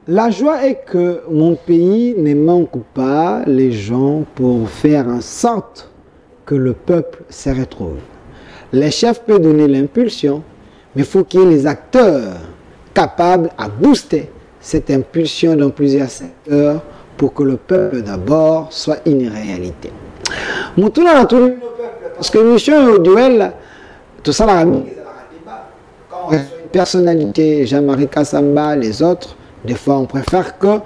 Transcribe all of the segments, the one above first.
La joie est que mon pays ne manque pas les gens pour faire en sorte que le peuple se retrouve. Les chefs peuvent donner l'impulsion, mais il faut qu'il y ait les acteurs capables à booster cette impulsion dans plusieurs secteurs pour que le peuple d'abord soit une réalité. Parce que mission au duel, tout ça, quand on reçoit une personnalité, Jean-Marie Kassamba, les autres, des fois on préfère que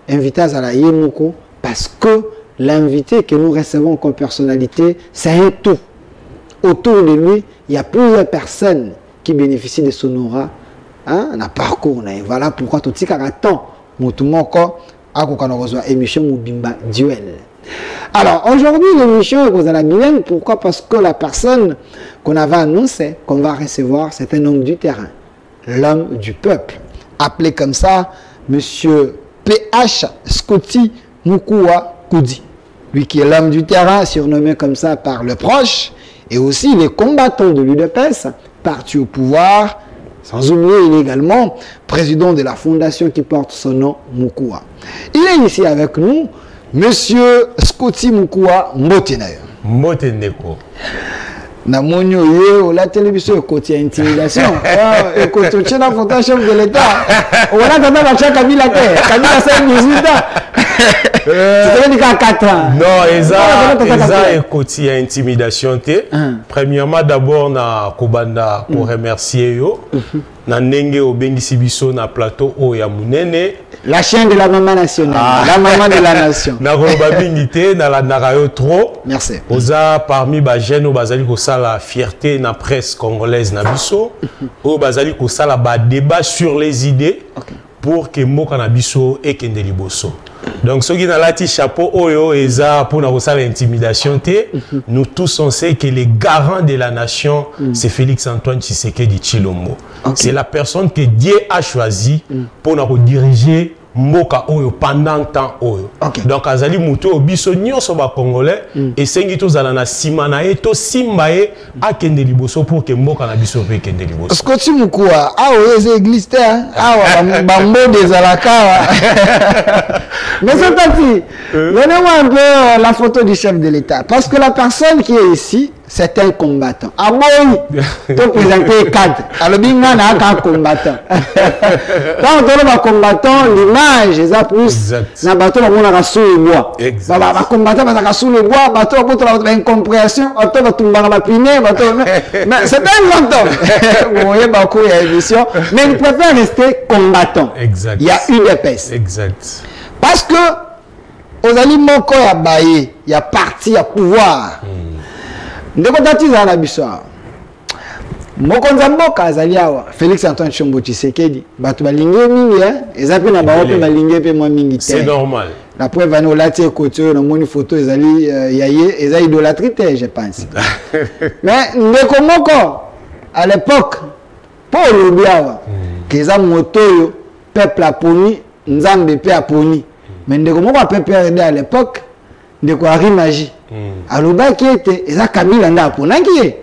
inviter à la Yemoko parce que l'invité que nous recevons comme personnalité, c'est un tout. Autour de lui, il y a plusieurs personnes qui bénéficient de son aura. Hein, un parcours. Voilà pourquoi tout le temps, Moutoumoko a émission Moubimba Duel. Alors aujourd'hui, l'émission est à la Guyane. Pourquoi? Parce que la personne qu'on avait annoncé qu'on va recevoir, c'est un homme du terrain, l'homme du peuple. Appelé comme ça, Monsieur P.H. Scotty Mukua Koudi. Lui qui est l'homme du terrain, surnommé comme ça par le proche, et aussi les combattants de l'UDPS, parti au pouvoir, sans oublier, il est également président de la fondation qui porte son nom, Mukua. Il est ici avec nous, Monsieur Scotty Mukua Mbotenayo. Mboteneko. Na monyo ye la télévision côté intimidation et côté de la fondation de l'État on a tendance à chaque Kabila Kabila 5 18 ans c'est dire 4 ans non eza et côté intimidation te premièrement d'abord na kobanda pour remercier yo na ndenge obengisi biso na plateau o ya munene la chaîne de la maman nationale la maman de la nation na koloba bingité na la narayo trop merci oza parmi ba jeunes o bazali ko sala fierté na presse congolaise na biso o bazali ko sala ba débat sur les idées pour que mboka na biso ekende liboso. Donc ce qui na lati chapeau oyo eza pour na kosala intimidation te nous tous on sait que les garants de la nation c'est Félix Antoine Tshisekedi Tshilombo. C'est la personne que Dieu a choisi pour na diriger mboka oyo pendant temps oyo. Donc azali muto biso nyonso ba congolais et sengi to zala na sima na e to simba e akende liboso pour que mboka na biso pe kende liboso. Scotty Mukua awo eze église te awa bambo des alakawa. Mais c'est parti. Donnez-moi un peu la photo du chef de l'État parce que la personne qui est ici c'est un combattant. Ah oui, tu présenter cadre. Alors bien n'a qu'un combattant. Quand on a un combattant, l'image est plus. Na bateau on a sous le bois. Bah combattant parce sous le bois, bateau pour la incompréhension, bateau va tomber dans la pinée, bateau. Mais c'est un grand homme. Vous voyez beaucoup il y a émission, mais il préfère rester combattant. Exact. Il y a une épaisse. Exact. Parce que aux aliments quand il y a baillé, il y a parti, il y a pouvoir. Ndeko tatiza na biso mokonza mboka azali awa Félix Antoine Tshilombo Tshisekedi bato balingi mingi eza pe na bawo pe balingi pe mwa mingi te c'est normal la preuve ana olati côté na moni photo ezali yaye eza idolâtrie te je pense mais ndeko moko à l'époque pour lobi awa keza moto yo peuple aponi nzambe pe aponi mais ndeko moko peuple à l'époque ndeko Arimagie alobaki ete eza Kabila nda aponaki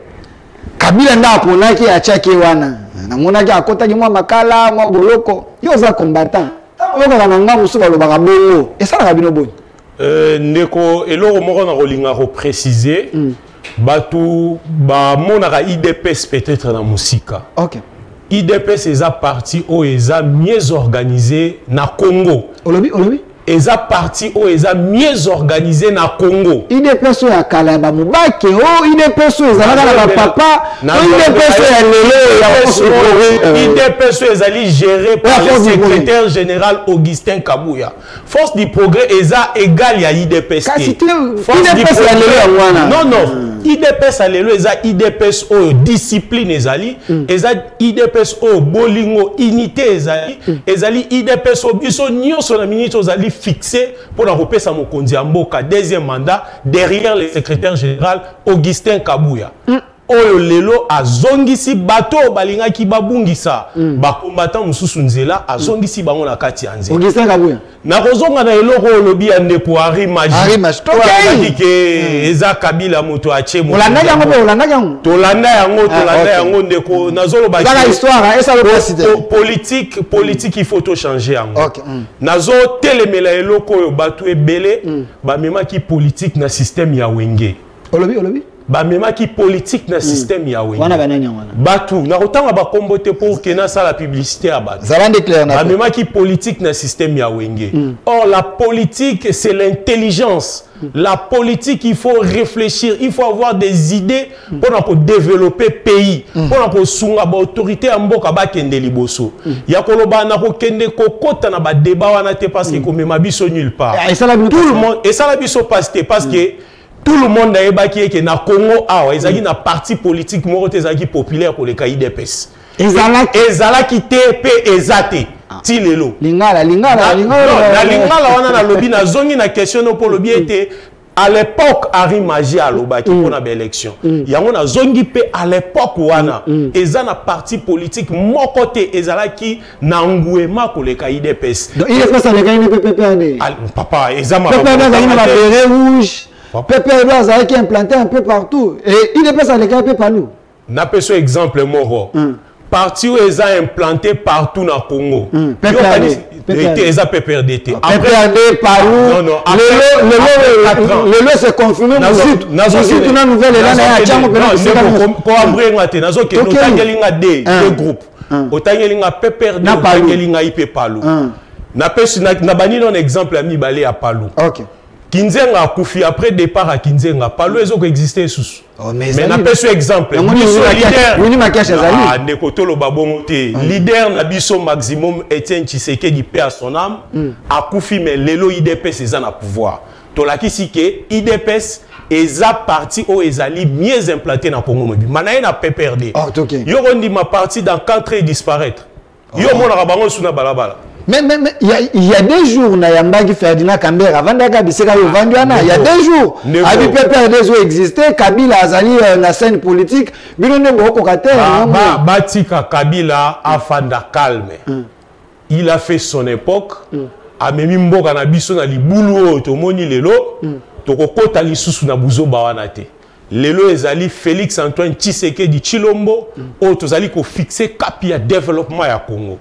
Kabila nda aponaki achaki wana namonaki akotaki mwa makala mwa boloko yo za combattant oyoka na nga musu balobaka bongo esalaka bino boni ndeko eloko moko na kolinga ko préciser batu ba monaka IDPS peut-être na musika IDPS eza parti o eza mieux organisé na Congo olobi eza parti o eza mieux organisé na Congo. IDPS ya kalamba mubake o IDPS ezalaka na ba papa IDPS ya lelo IDPS ezali géré par le secrétaire général Augustin Kabouya. Force du progrès eza égal ya IDPS. IDPS ya lelo wana. Non IDPS ya lelo eza IDPS o discipline ezali eza IDPS o bolingo unité ezali IDPS o biso nyonso na minute ezali fixé pour la repesa mokonzi ya mboka deuxième mandat derrière le secrétaire général Augustin Kabouya. oyo lelo azongisi bato balingaki babungisa ba combattant mususu nzela azongisi bango na kati ya nzela Augustin Kabuya na kozonga na eloko olobi ya ndeko Henri Magie ke eza Kabila moto ache moto olanda yango tolanda yango ndeko nazoloba histoire esa politique il faut to changer yango nazo telemela eloko oyo bato ebele ba memaki politique na système ya wenge olobi ba memaki politique na système ya wenge wana bananya wana batu na kotanga ba kombote pour que na sala publicité à batu zalande clair na ba memaki politique na système ya wenge or la politique c'est l'intelligence la politique il faut réfléchir il faut avoir des idées pour développer pays pour sunga ba autorité ya mboka ba kende liboso ya koloba na ko kende kokota na ba débat wana te parce que komema biso nulle part tout le monde et ça la biso parce que tout le monde a ébaqué que na Congo awa ezaki na parti politique moko te ezaki populaire pour les UDPS ezala ki TP ezate ti lelo lingala wana na lobi na zongi na question no pour lobi était à l'époque Henri Magie alobaki pour na élection yango na zongi pe à l'époque wana ezana parti politique moko te ezala ki na nguema ko les UDPS donc il est pas ça les PPPD papa ezama PPPD rouge PPR qui est implanté un peu partout et il n'est pas à l'écart un peu partout. N'a pas ce exemple moro. Parti où ils ont implanté partout dans le Congo. Ils ont PPRDT. PPRD partout. Non. Le lot se confirme. Nous une nouvelle deux groupes. Otangelinga PPRD, Otangelinga IP Palu. N'a pas un exemple ami balé à Palu. OK. Kinzenga a koufi après départ à Kinzenga. Palu ezo existé sous. Mais n'a pas ce exemple. Leader Nabiso maximum Etienne Tshisekedi paix à son âme. A koufi mais lelo IDPS est en pouvoir. Tolaki sike IDPS eza parti au ezali mieux implanté dans Congo Mobile. Manaye na PPRD. Yo rondi ma partie dans 4 ans disparaître. Yo mona rabango suna balabala. Mais il y a des jours na Yambagi Ferdinand Kambera Vandaka Biseka Vanduana il y a des jours abi PPRD zo existé Kabila azali na scène politique bilone boko kate batika Kabila afanda calme il a fait son époque amemi mboka na biso na libulu to moni lelo to kokota lisusu na buzo bawana te lelo ezali Félix Antoine Tshisekedi Chilombo o tozali ko fixer cap ya développement ya Congo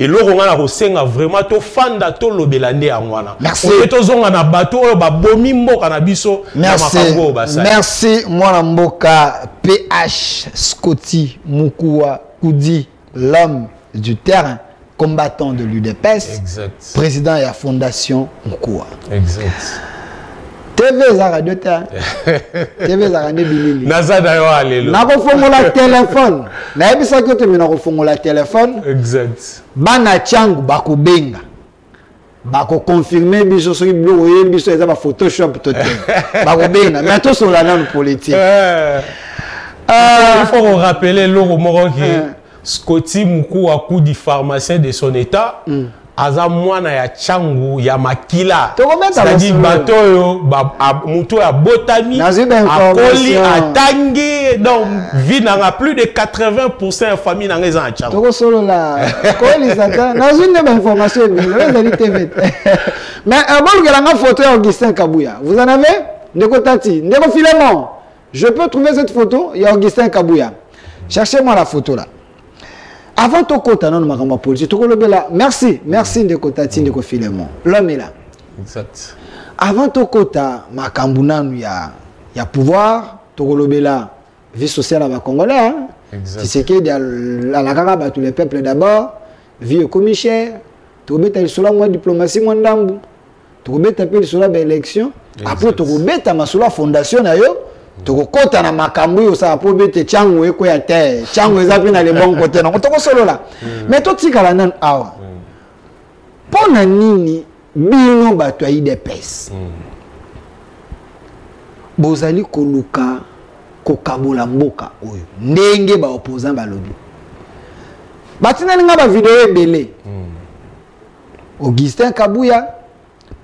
et loro ngana ko senga vraiment to fanda to lobelande ya ngwana o to zonga na bato o ba bomi mboka na biso na makango basali merci mwana mboka PH Scotty Mukua Koudi l'homme du terrain combattant de l'UDPS président de la fondation Mukua exact TV za radio ta TV za radio bilili nazada yo alelo na ko fongola téléphone na ebisa ko te mina ko fongola téléphone exact bana changu bakubenga bako confirmer biso so biloko ye biso eza ba photoshop to te bakubenga mais to sur la non politique il faut rappeler loro moko que Scotty Mukua coup du pharmacien de son état aza mwana ya changu ya makila c'est-à-dire bato yo muto ya botami akoli atangi donc vie na plus de 80% famille na ngeza na changu toko solo la koli sata nazune ba information ezali TV mais bon que la photo ya Augustin Kabuya vous en avez ndeko tati ndeko Philemon je peux trouver cette photo ya Augustin Kabuya cherchez-moi la photo là. Avant ton côté, non, ma politique, merci Ndeko Tati, Ndeko Philemon. L'homme est là. Exact. Avant ton côté, ma Kambuna, il y a pouvoir, Togolobela, vie sociale à Congolais. Exact. C'est qu'il y a la Caraba, tous les peuples d'abord, vie au commissaire, Togobeta, il sera moins diplomatie, moins d'ambou. Togobeta, il sera l'élection. Après, Togobeta, ma sous la fondation, d'ailleurs. Tokota na makambu yo sa po bete changu eko ya te changu ezapi na le bon côté na toko solo la mais to tikala nan awa pona nini bino bato ya IDPS bozali koluka kokabola mboka oyo ndenge ba opposant balobi batina ninga ba video ebele Augustin Kabuya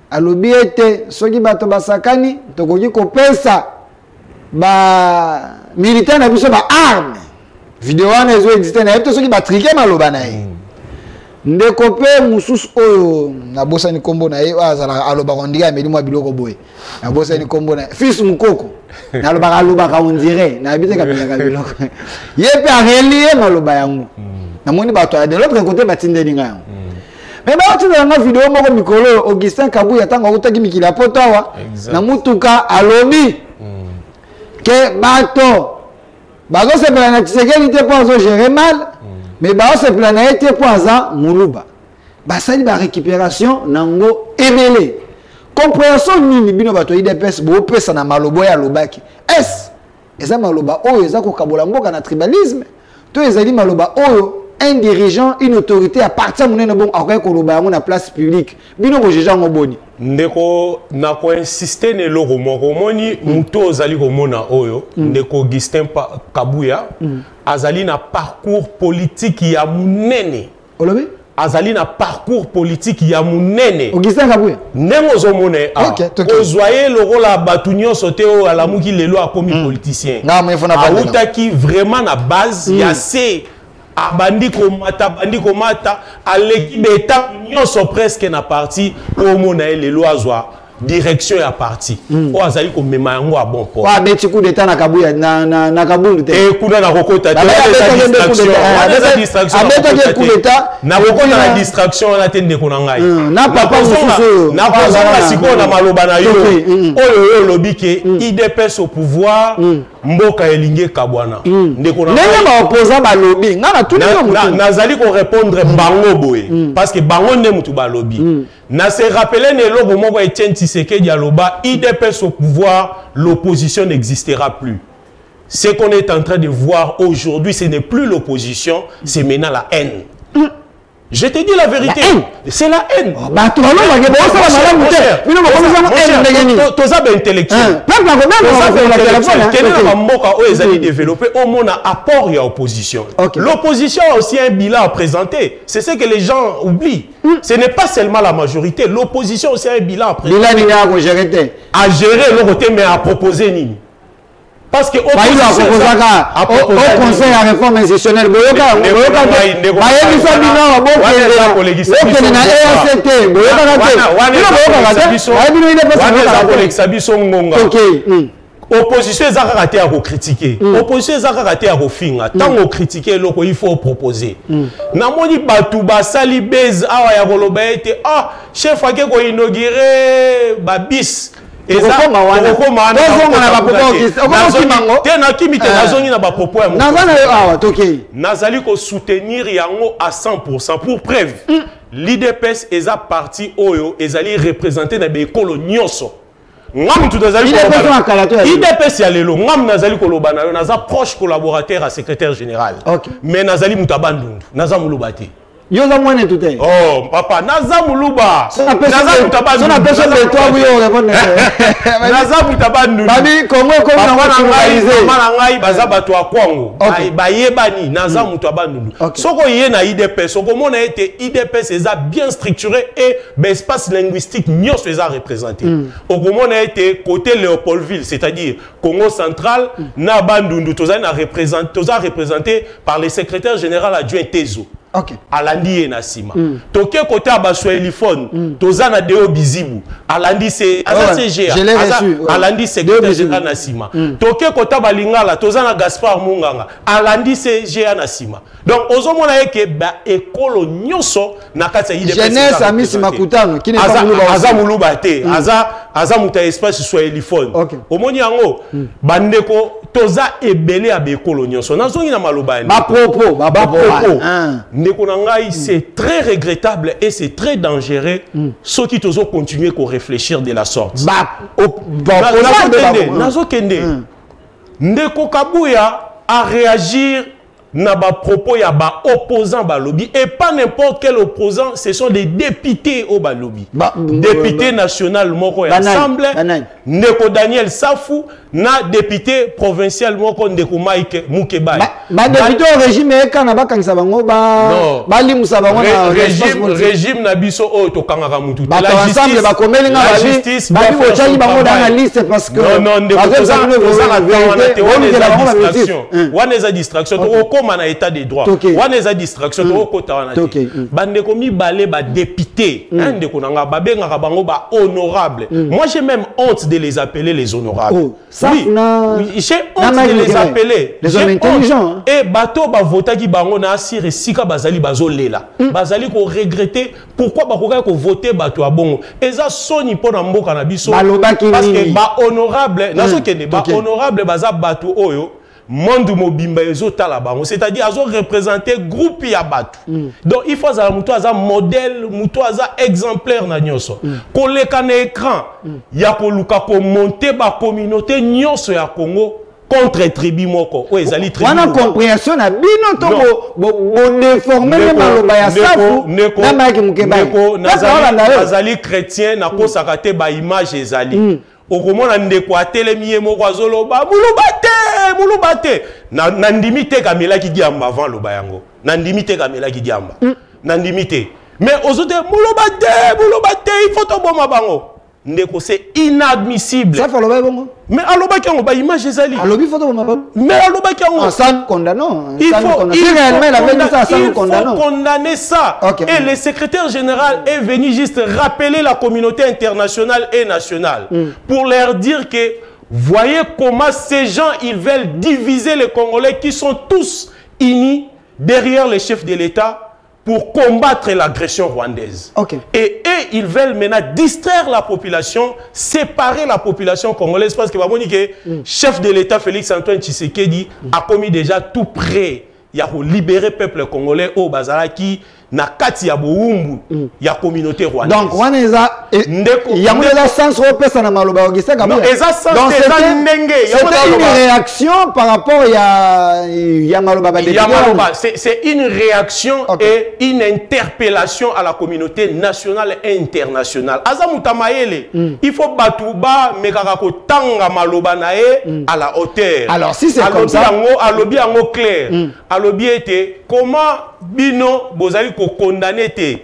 alobi ete soki bato basakani tokoki kopesa militaire na biso ba arme vidéo wana ezo existe na yeto soki ba triquer maloba na ye ndeko pe mususu oyo na bosa ni kombo na ye azala aloba kondiga ameli mwa biloko boye na bosa ni kombo na fils mukoko na aloba ka on dirait na habite ka biloko ye pe a relier maloba yango na moni bato de l'autre côté batindeli nga mais ba otina nga vidéo moko mikolo Augustin Kabuya tanga utaki mikila potawa na mutuka alobi que bato bazo se plana Tshisekedi te pour gérer mal mais bazo se plana te pour aza muluba basali ba récupération nango ebele compréhension nini bino bato IDPS bo pesa na malobo ya lobaki eza maloba oyo eza ko kabola mboka na tribalisme to ezali maloba oyo un dirigeant, une autorité à partir de bon après qu'on na place publique bino ko jeja ngoboni ndeko na ko insister ne loko moko moni muto ozali ko mona oyo ndeko Augustin Kabuya azali na parcours politique ya munene olobi azali na parcours politique ya munene Augustin Kabuya nengo zo mone ozoye loko la batunyo soteo alamuki lelo akomi politicien autaki vraiment na base ya c'est abandi komata aleki beta nyonso presque na parti au mona le loazwa direction ya parti o azali ko mema yango a bon port wa beti coup d'état na Kabuya na Kabundu te e kuna na kokota te distraction abeta coup d'état na kokota na distraction na tende ko na ngai na papa mususu na kozanga siko na maloba na yo oyo lobike IDPS au pouvoir mboka elinge kabwana ndeko na nenge ba opposant ba lobby ngana tout le nazali ko répondre bango boye parce que bango ne mutu ba lobby na se rappeler ne lobo moko Etienne Tshisekedi aloba IDPS au pouvoir l'opposition n'existera plus. Ce qu'on est en train de voir aujourd'hui, ce n'est plus l'opposition, c'est maintenant la haine. Je te dis la vérité, c'est la haine. Toza ba intellectuel. L'opposition a aussi un bilan à présenter. C'est ce que les gens oublient. Ce n'est pas seulement la majorité. L'opposition aussi a un bilan à présenter. À gérer le côté, mais à proposer nini. Parce que au conseil à réforme institutionnelle opposition est raté à critiquer opposition est raté à finga tant on critiquer loko il faut proposer na moni batu basali base awa ya koloba ete chef ake ko inaugurer babis nazali ko soutenir yango à 100% pour preuve l'IDPS est à parti oyo ezali représenter na bekolo nyonso ngam tu nazali IDPS ya lelo ngam nazali ko loba na yo naza proche collaborateur à secrétaire général mais nazali mutabandundu naza mulubati yoza mwana tute papa naza muluba naza mutabandu na pesa de toi buyo répondre naza mutabandu babi kongo ko na mwana ngai baza bato akwango bayebani naza mutabandu soko ye na IDPS soko mona ete IDPS eza bien structuré et espace linguistique nyonso eza représenté okomona ete côté Léopoldville c'est-à-dire Congo central na bandundu toza na représenté par le secrétaire général adjoint Tezo. Alandi na sima toke côté abaswahiliphone tozana deo bizibu alandi c'est CG alandi secrétaire général na sima toke côté balingala tozana Gaspard Munganga alandi CG na sima donc ozomona eke ba ekolo nyonso na kati ya IDPS jeunesse amisi makutano kine aza muluba te aza muta espace swahiliphone omoni yango bandeko toza ebele ya bekolo nyonso nazongi na maloba ba propos c'est très regrettable et c'est très dangereux ceux qui t'osent continuer à réfléchir de la sorte. Ndeko Kabuya a réagi n'a pas propos ya ba opposant ba lobby et pas n'importe quel opposant, ce sont des députés au ba lobby. Député national moko ya Assemblée, Ndeko Daniel Safou, na député provincial moko Ndeko Mike Mukebai. Député au régime quand na ba kangisa bango ba limusa bango na régime na biso o to kangaka mutu. La justice ba komeli nga ba justice ba ko chali bango dans la liste parce que non wana distraction to koma na état de droit wana distraction to kota wana bande komi balé ba député ndeko nanga ba bengaka bango ba honorable. Moi j'ai même honte de les appeler les honorables. Oui, j'ai honte de les appeler les hommes intelligents et bato ba votaki bango na asire sika bazali bazolela bazali ko regretter pourquoi ba koka ko voter bato a bongo eza soni pona mboka na biso parce que ba honorable nazo kende ba honorable baza bato oyo monde mobimba ezotala bango c'est-à-dire azo représenter groupe ya bato donc il faut za muto aza modèle muto aza exemplaire na nyonso koleka na écran ya koluka ko monter ba communauté nyonso ya Congo contre tribu moko o ezali tribu wana compréhension na bino to bo déformer maloba ya Safu na Mike Mukebai nazali chrétien na kosaka te ba image ezali okomona ndeko atelemi ye moko azoloba muluba te na ndimi te kamela ki diamba avant loba yango na ndimi te kamela ki diamba na ndimi te mais ozote muluba te il faut to boma bango ndeko c'est inadmissible ça fait loba bongo mais aloba ki yango ba image ezali alobi faut to boma bango mais aloba ki yango sans condamnant il faut condamner condamner ça et le secrétaire général est venu juste rappeler la communauté internationale et nationale pour leur dire que voyez comment ces gens ils veulent diviser les Congolais qui sont tous unis derrière les chefs de l'État pour combattre l'agression rwandaise. Et ils veulent maintenant distraire la population, séparer la population congolaise parce que le chef de l'État Félix Antoine Tshisekedi a commis déjà tout prêt. Il y a libérer le peuple congolais au Bazaraki na kati ya boumbu ya communauté rwandaise. Donc wana eza ya sens repesa na maloba ogisa non eza sens eza ndenge c'était une réaction par rapport ya maloba ba c'est une réaction et une interpellation à la communauté nationale et internationale. Aza mutamayele il faut batuba mekaka ko tanga maloba na e à la hauteur. Alors si c'est comme ça alobi yango clair alobi était comment bino bozali ko condamner te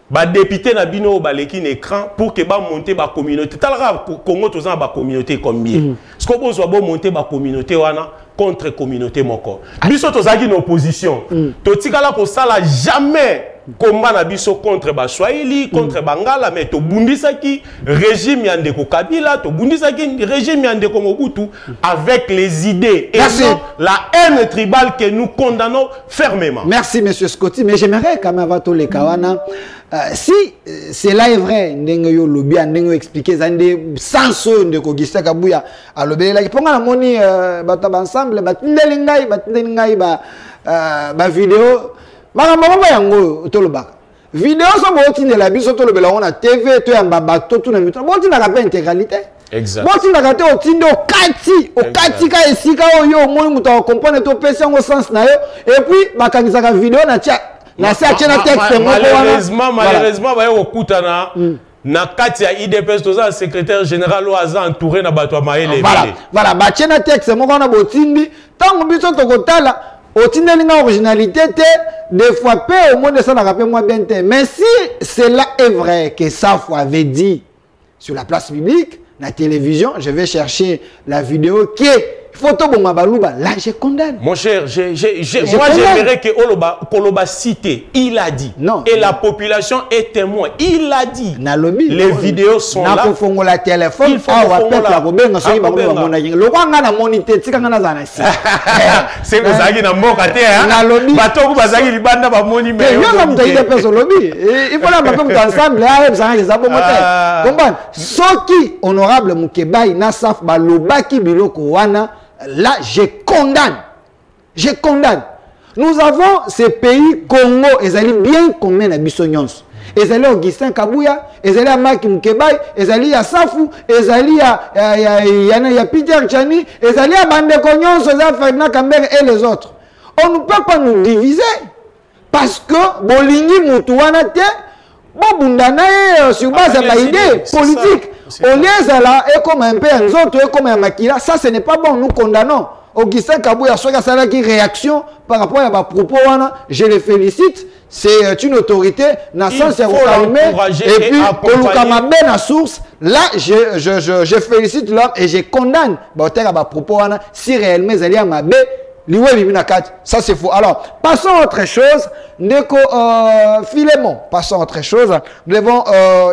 ba député na bino baleki na écran pour que ba monter ba communauté talaka Congo tozana ba communauté combien ce que bozwa bo monter ba communauté wana contre communauté moko biso tozaki na opposition totikala ko sala jamais combat na biso contre ba Swahili contre Bangala mais to bundisaki régime ya Ndeko Kabila to bundisaki régime ya Ndeko Mobutu avec les idées et non la haine tribale que nous condamnons fermement. Merci monsieur Scotty, mais j'aimerais quand même avoir tous les kawana si cela est vrai ndenge yo lobi ndenge expliquer zande sans Ndeko Augustin Kabuya a lobi la ponga na moni bato ensemble batindeli ngai ba vidéo makambo yango tolobaka vidéo so botindela biso tolobela on a TV to yamba bato to na mito botindaka pe intégralité exact botindaka te otinde okati ka esika oyo omoni muto comprendre to pesa yango sens na yo et puis bakangisaka vidéo na tia na sa tia texte malheureusement ba yo okutana na kati ya IDPS toza secrétaire général o aza entouré na bato maele voilà ba tia na texte moko na botindi tango biso tokotala otindeli nga originalité des fois peu au monde ça n'a rappelé moi bien mais si cela est vrai que Safu avait dit sur la place publique la télévision je vais chercher la vidéo qui est photo bon baluba là je condamne mon cher moi j'aimerais que Koloba cité il a dit non, et la population est témoin il a dit Nalobi, les vidéos sont là il faut la téléphone il faut la bobenga so ba mona le kwa nga na monité tika nga na zana si c'est vous zaki na mboka te hein Nalobi bato ku bazaki libanda ba moni mais yo nga mutaide peso lobi il faut la bato ensemble là ça za bo moteur comprendre soki honorable Mukebai na Safu ba lobaki biloko wana. Là, je condamne. Je condamne. Nous avons ces pays Congo, ils allaient bien combien de bisonyons. Ils allaient Augustin Kabuya, ils allaient à Mike Mukebai, ils allaient à Safu, ils allaient à Peter Chani, ils allaient à Bande Cognon, Ferdinand Kambere et les autres. On ne peut pas nous diviser. Parce que, bolingi mutuana te, bon bundana sur base de l'idée politique. On les a là, et comme un peu un autre, et comme un maquilla, ça ce n'est pas bon, nous condamnons. Augustin Kabouya, soit ça qui réaction par rapport à ma propos, je le félicite. C'est une autorité, nation c'est calmer et puis Kolukamabe na source. Là, je félicite l'homme et je condamne. Ma propos, si réellement ils allaient à ma baie. Ça c'est faux. Alors, passons à autre chose. Ndeko Philémon, passons à autre chose. Nous devons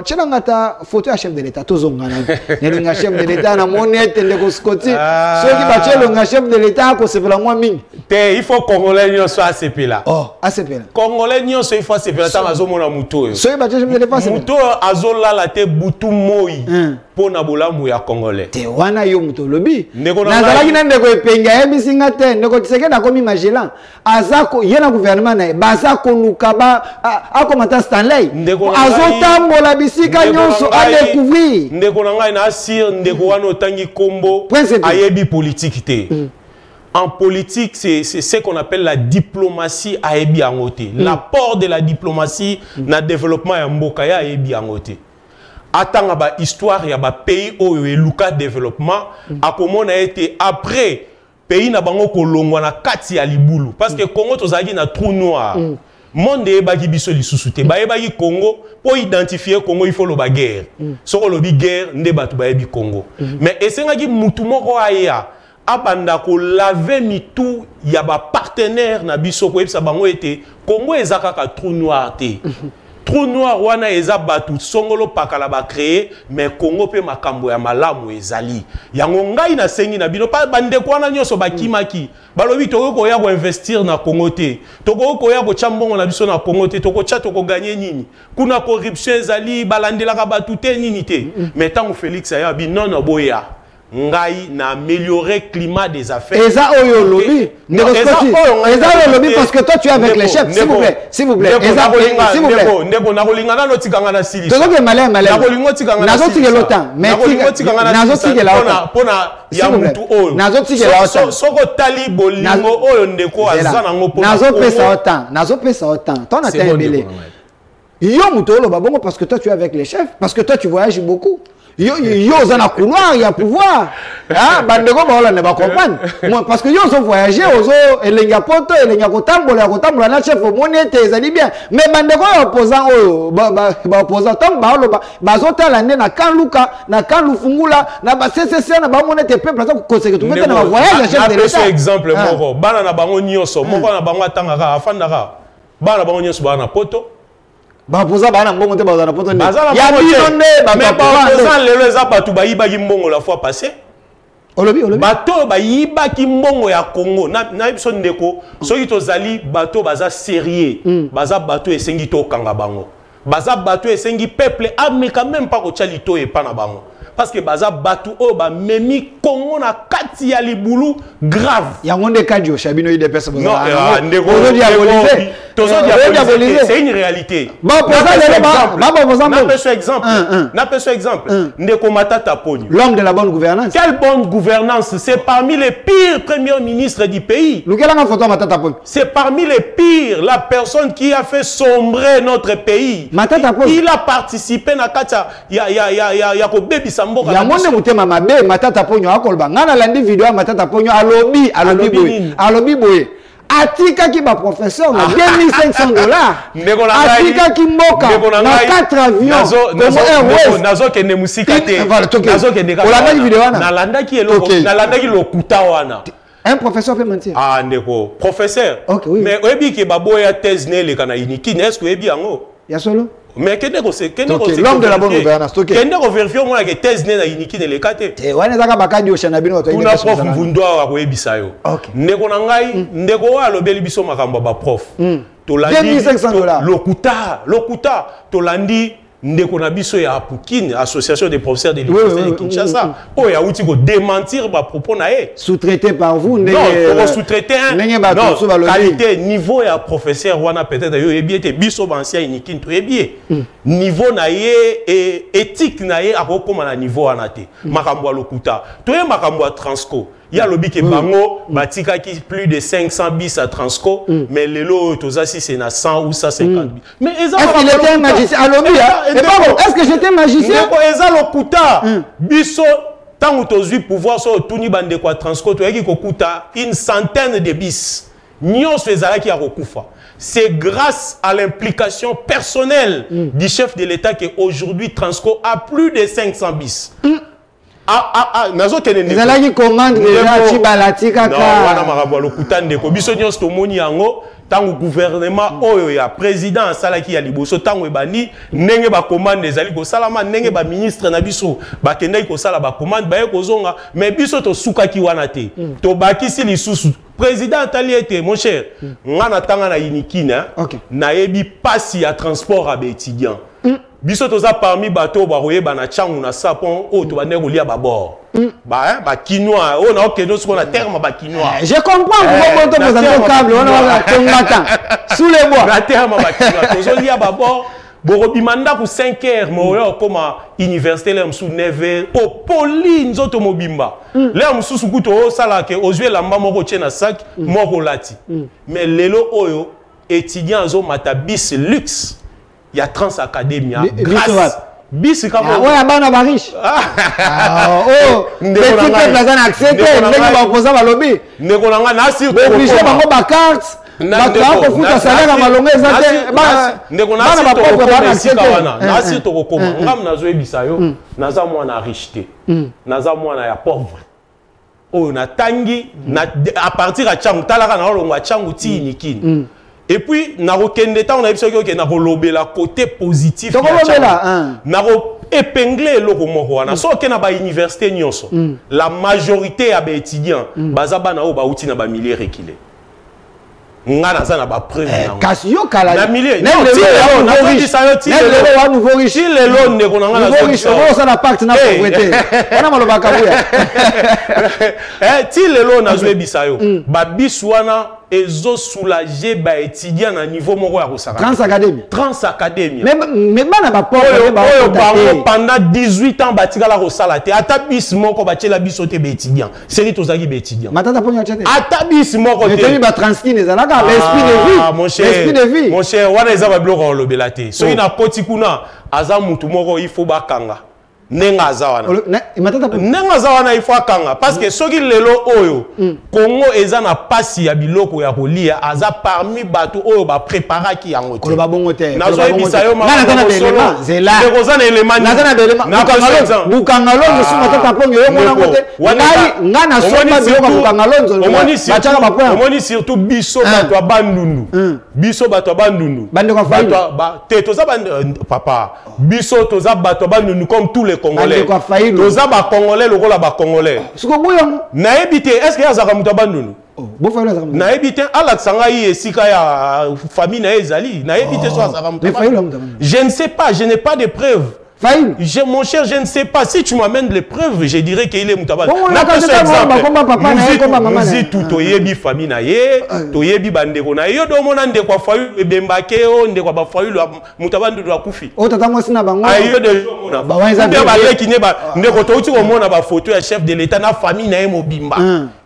Tchelangata photo à chef de l'État. Tous on a chef de l'État na monette ndeko Scotty. Ceux qui battent le chef de l'État ko c'est vraiment mine. Il faut Congolais n'y soit ACP là. Oh, ACP là. Congolais n'y soit il faut ACP là. Ça va zomo na muto. Ceux qui battent chef de l'État c'est muto azola la te butu moi. Pour nabola mouya Congolais. Te wana yo muto lobi. Nazala kina ndeko epenga ebisinga te ndeko tseke na komi Magellan. Azako yena gouvernement na baza konukaba akomata Stanley. Azotambola bisika nyonso a découvrir. Ndeko na ngai na asir ndeko wana otangi kombo ayebi politique te. En politique, c'est ce qu'on appelle la diplomatie ayebi angote. L'apport de la diplomatie na développement ya mboka ya ayebi angote. Attends ba histoire ya ba pays au eluka développement a comment a été après pays na bango kolongwa na kati ya libulu parce que Congo tozaki na trou noir monde ebaki biso lisusu te ba ebaki Congo pour identifier Congo il faut lo ba guerre soko lo bi guerre nde batu ba ebi Congo mais esengaki mutu moko aya abanda ko laver mitu ya ba partenaire na biso ko ebisa bango ete Congo ezaka ka trou noir te. Trou noir wana eza batu songolo pakala ba créer mais Congo pe makambo ya malamu ezali yango ngai na sengi na bino pa bande kwana nyoso bakimaki balobi toko ko ya ko investir na Congo te toko ko ya ko chambongo na biso na Congo te toko cha toko gagner nini kuna corruption ezali balandela ka batu te nini te mais tant Félix ya bi non boya ngai na améliorer climat des affaires. Et ça oyo lobby. Et ça lobby parce que toi tu es avec les chefs. S'il vous plaît, s'il vous plaît. Et ça s'il vous plaît. Ndeko na kolinga na notikanga na sili. Tozo ke malin malin. Na kolingo tikanga na sili. Nazo tikela autant. Mais nazo tikela autant. Pona ya mutu oyo. Nazo tikela autant. Soko tali bolingo oyo ndeko azana ngo pona. Nazo pesa autant. Nazo pesa autant. Ton atteint belé. Yo mutu oyo babongo parce que toi tu es avec les chefs parce que toi tu voyages beaucoup. Yo zana couloir, il y a pouvoir. Ah, bandeko ba ne ba comprendre. Moi parce que yo so voyager ozo elenga poto elenga kotambola na chef monete ezali bien. Mais bandeko opposant oyo ba opposant tant ba lo ba zotala ne na kanluka na kanlufungula na ba CCC na ba monete peuple ça ko seke tout na ba voyage chef de l'État. exemple moko bana na bango nyoso moko na bango atangaka afandaka. Bana bango nyoso bana poto. Bapoza bana mbongo te bazana poto ne ya bino ne mais bapoza lelo eza batu bayibaki mbongo la fois passée olobi bato bayibaki mbongo ya Congo na biso ndeko soki tozali bato baza sérieux baza bato esengi to kanga bango baza bato esengi peuple ameka même pas ko tchali to e pa na bango parce que baza batu o ba memi Congo na kati ya libulu grave yango nde kadio shabino ide pesa baza non ndeko c'est une réalité n'appelle exemple ndeko Matata Ponyo l'homme de la bonne gouvernance quelle bonne gouvernance c'est parmi les pires premiers ministres du pays c'est parmi les pires la personne qui a fait sombrer notre pays Matata Ponyo il a participé na katia ya ko bebisa mboka ya monde mutema mabe Matata Ponyo akolba ngana landi video Matata Ponyo alobi boye atika ki ba professeur na $2,500 atika ki mboka na 4 avions nazo kende musika te nazo kende ka na landa ki lokuta wana un professeur peut mentir ah ndeko professeur okay, oui. Mais oyebi ke baboya thèse ne le kana iniki est-ce que oyebi yango ya solo mais l'homme de la bonne gouvernance kende ko vérifier moi que thèse ne na iniki ne le kate te wana zaka bakadi o shana bino to ina prof mvundo wa ko yebisa yo ndeko na ngai ndeko wa lobeli biso makambo ba prof to landi lokuta to landi ndeko na biso ya Apukine association des professeurs de l'université de Kinshasa oh ya uti ko démentir ba propos na e sous-traité par vous non ko sous-traité non qualité niveau ya professeur wana peut-être yo ebi été biso ancien unikin to ebi niveau na ye et éthique na ye akokoma na niveau wana te makambo lokuta to ye makambo Transco Il y a lobby qui bango, batika qui plus de 500 bis à Transco, mais les lots, tout ça, si c'est 100 ou 150 bis. Mais est-ce qu'il était un magicien à lobby? Est-ce que j'étais magicien? Eza lokuta, biso, tant que tu as pouvoir sur tout ni bande quoi Transco, tu as dit une centaine de bis. Nyon Fezala qui a recouvert. C'est grâce à l'implication personnelle du chef de l'État qu'aujourd'hui Transco a plus de 500 bis. Nazo kene ne zala qui commande déjà Chibalati kaka. Non, wana marabo lokuta ndeko biso nyonso tomoni yango tango gouvernement oyo ya président salaki ya liboso tango ebani ndenge ba commande ezali ko salama ndenge ba ministre na biso ba kendai ko sala ba commande ba kozonga mais biso to sukaki wana te to bakisi lisusu président Taliete mon cher ngana tanga na inikina na yebi pasi ya transport à étudiant biso toza parmi bateau ba royeba na changu na sapon o to bane kolia ba bord ba quinoa o na okendo ce qu'on a terme ba quinoa je comprends vous bonto vous avez câble on va tongata sous les bois na terme ba quinoa tozo lia ba bord borobimanda pour 5h moyo comme université là sous 9h au poli nzoto mobimba là mususu kuto sala ke ozwe lamba moko tena sac moko lati mais lelo oyo étudiant zo matabis luxe. Il y a Trans Academia. Grâce. Bis comme ouais, abana ba riche. Oh, petit peuple a accepté, ndenge ba posa ba lobby. Ndeko nanga na sur obligé bango ba carte. Ba ko futa salaire malonga ezate. Ndeko na sur to ko accepté wana. Na sur to ko koma. Ngam nazo ebisa yo. Naza mwana richeté. Naza mwana ya pauvre. Oh na tangi na à partir à changu talaka na olongwa changu ti nikini. Et puis, on a vu la côté positif. On a épinglé l'université. La majorité des étudiants, ils milliers reculés. Nga naza na ba preuve na kasio kala na milliers non na dit ça yo ti le nouveau riche le long ne kona nga nouveau riche on ça na pacte na pauvreté on a maloba kabuya ti le long na zo ebisa yo ba biswana ezo soulager ba étudiant na niveau moko ya kosaka Trans Academia mais bana ba pauvre ba pendant 18 ans batika la kosala te ata bis moko ba tela biso te ba étudiant série tozaki ba étudiant matata ponya tete ata bis moko te te ba transkin ezalaka l'esprit de vie l'esprit de vie mon cher wana eza ba bloko on lobela te so ina poti kuna aza mutu moko il faut bakanga nenga azawana nenga azawana il faut akanga parce que soki lelo oyo Congo eza na pasi ya biloko ya kolia aza parmi bato oyo ba préparaki yango te koloba bongo te nazo ebisa yo na élément zela na élément na bukangalonzo suma tata pongo yo mona ngote ngai na soma biloko bukangalonzo bataka ba point omoni surtout biso bato bandundu biso bato bandundu bande ko fayi te toza papa biso toza bato bandundu comme tous les Congolais. Toza ba Congolais lokola ba Congolais. Na ebité est-ce que azaka muta bandunu? Na ebité alaksanga yi esika ya famille na ezali. Na ebité so azaka muta. Je ne sais pas, je n'ai pas de preuves. Mon cher, je ne sais pas. Si tu m'amènes les preuves, je dirais qu'il est Moutaba. Nous tout toyebi famille na ye, toyebi bandeko na yo do mona ndeko fayu ebembake o ndeko ba fayu Moutaba ndo la kufi. O tata mwasi na bango. Ayo de mona. Ba wanza ba leki ne ba ndeko to uti ko mona ba photo ya chef de l'état na famille na ye mobimba.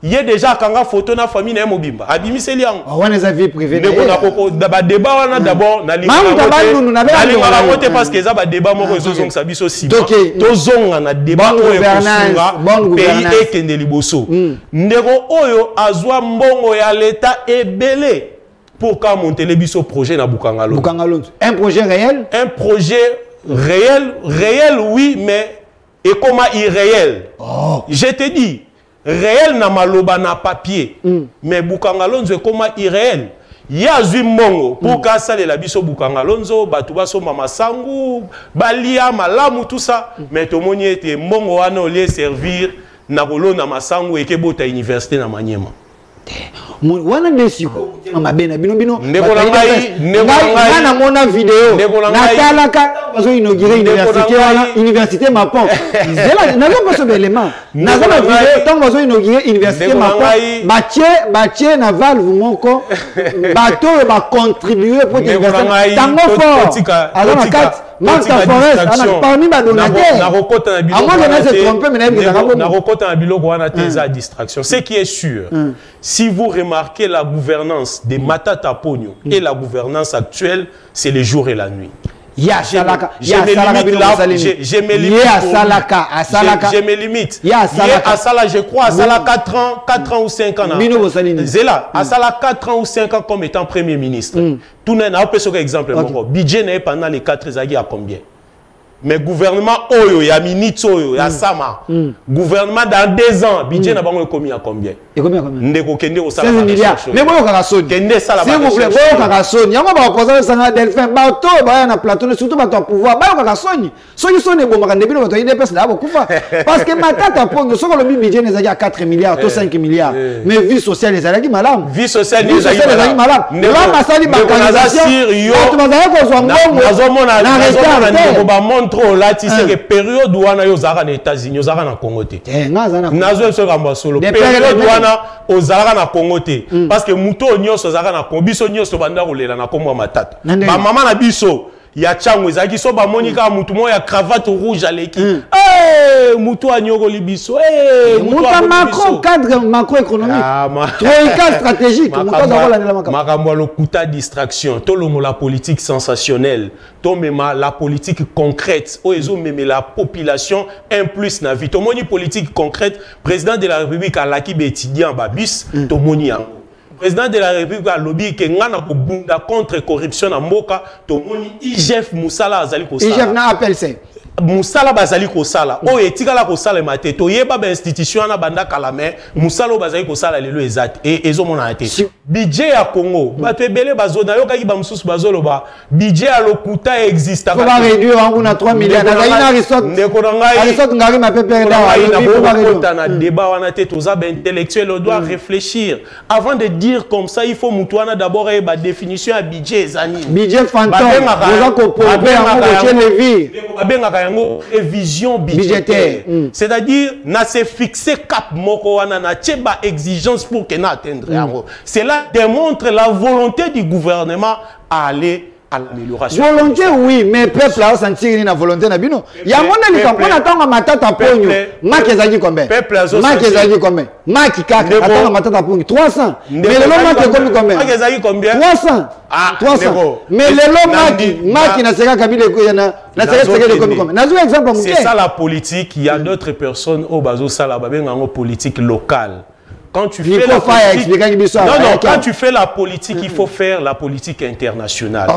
Ye déjà kanga photo na famille na ye mobimba. Abimiseli yango. Ba wana za vie privée. Ndeko na koko ba débat wana d'abord na linga. Na linga ngote parce que za ba débat moko ezo sabiso si tozonga na débat oyo kosunga pays ekende liboso ndeko oyo azwa mbongo ya l'état ebele pour ka monter biso projet na Bukangalonzo un projet réel oui mais et comment irréel je te dis réel na maloba na papier mais Bukangalonzo comment irréel ya zwi mongo pour kasale la biso Bukangalonzo batu baso mama sangu balia malamu tout ça mais tomoni ete mongo wana oli servir na kolo na masangu ekebota université na Manyema wana desiko mabena bino ndeko na ngai na mona video na talaka bazo inaugurer université Mapon zela na ko so élément na za video tant bazo inaugurer université Mapon batie na valve moko bato ba contribuer pour université tango fort alors Marc Forest, parmi ma donataire. À moi, je vais se tromper, mais na biloko wana te za distraction. Ce qui est sûr, si vous remarquez la gouvernance de Matata Ponyo et la gouvernance actuelle, c'est le jour et la nuit. Je me limite. Je me limite. Je crois à Sala 4 ans ou 5 ans. Zela, à Sala 4 ans ou 5 ans comme étant Premier ministre. Tout n'est pas un exemple. Budget n'est pendant les 4 ans à combien? Mais gouvernement Oyo, il y a Minute Oyo, il y a Sama. Gouvernement dans 2 ans, budget n'a pas commis à combien? Et combien? Ndeko kende au salaire. 16 milliards. Mais moi, on kende salaire. S'il vous plaît, moi, on sonne. Y'a pas opposant ça Delphin. Bato, bah na plateau, surtout bato pouvoir. Bah on sonne. Sonne sonne bon, ma débile bato, il dépasse là beaucoup. Parce que Matata Ponyo, ce que le budget n'est à 4 milliards, 5 milliards. Mais vie sociale les alagi malade. Vie sociale les alagi malade. Là, ma sali organisation. Tu m'as dit qu'on soit bon. Trop là tu sais que période où on a aux États-Unis aux na Congo te nazo so kamba solo période où on a aux na Congo te parce que muto nyoso zaka na Congo biso nyoso banda kolela na komwa matata ba mama na biso ya chango ezaki so ba monika mutu mo ya cravate rouge aleki mutu anyoko libiso mutu macro cadre macroéconomique troïka stratégique mutu zakola ndela makambo lokuta distraction tolongo la politique sensationnelle tomema la politique concrète oezo meme la population un plus na vie tomoni politique concrète président de la République alaki be étudiant ba bus tomoni yango président de la République a lobby que ngana ko bunda contre corruption na mboka to moni IGF Musala azali ko sala IGF na appel c'est Musala bazali ko sala o etikala ko sala mate to yeba ba institution na banda kala mais Musala bazali ko sala lelo ezat et ezomona ate budget ya Congo bato ebele bazona yo kaki ba mususu bazolo ba budget ya lokuta existe ko ba réduire en na 3 milliards na ina resort ndeko ngai resort ngari ma pepe na débat wana te toza ba intellectuel on doit réfléchir avant de dire comme ça il faut mutuana d'abord et ba définition à budget ezani budget fantôme vous en proposer et vision budgétaire. C'est-à-dire, na se fixer cap moko wana na tcheba exigence pour que na atteindre. Cela démontre la volonté du gouvernement à aller à l'amélioration. Volonté oui, mais peuple a senti une volonté na bino. Ya mona li comprendre attendre Matata Ponyo. Maki ezaki combien? Maki ezaki combien? Maki kaka attendre Matata Ponyo 300. Mais le lot maki combien combien? Maki ezaki combien? 300. Ah 300. Mais le lot maki na seka kabile ko yana na seka de combien? Na zo exemple muke. C'est ça la politique, il y a d'autres personnes au bazo sala ba benga politique locale. Quand tu fais la politique, quand tu fais la politique, il faut faire la politique internationale.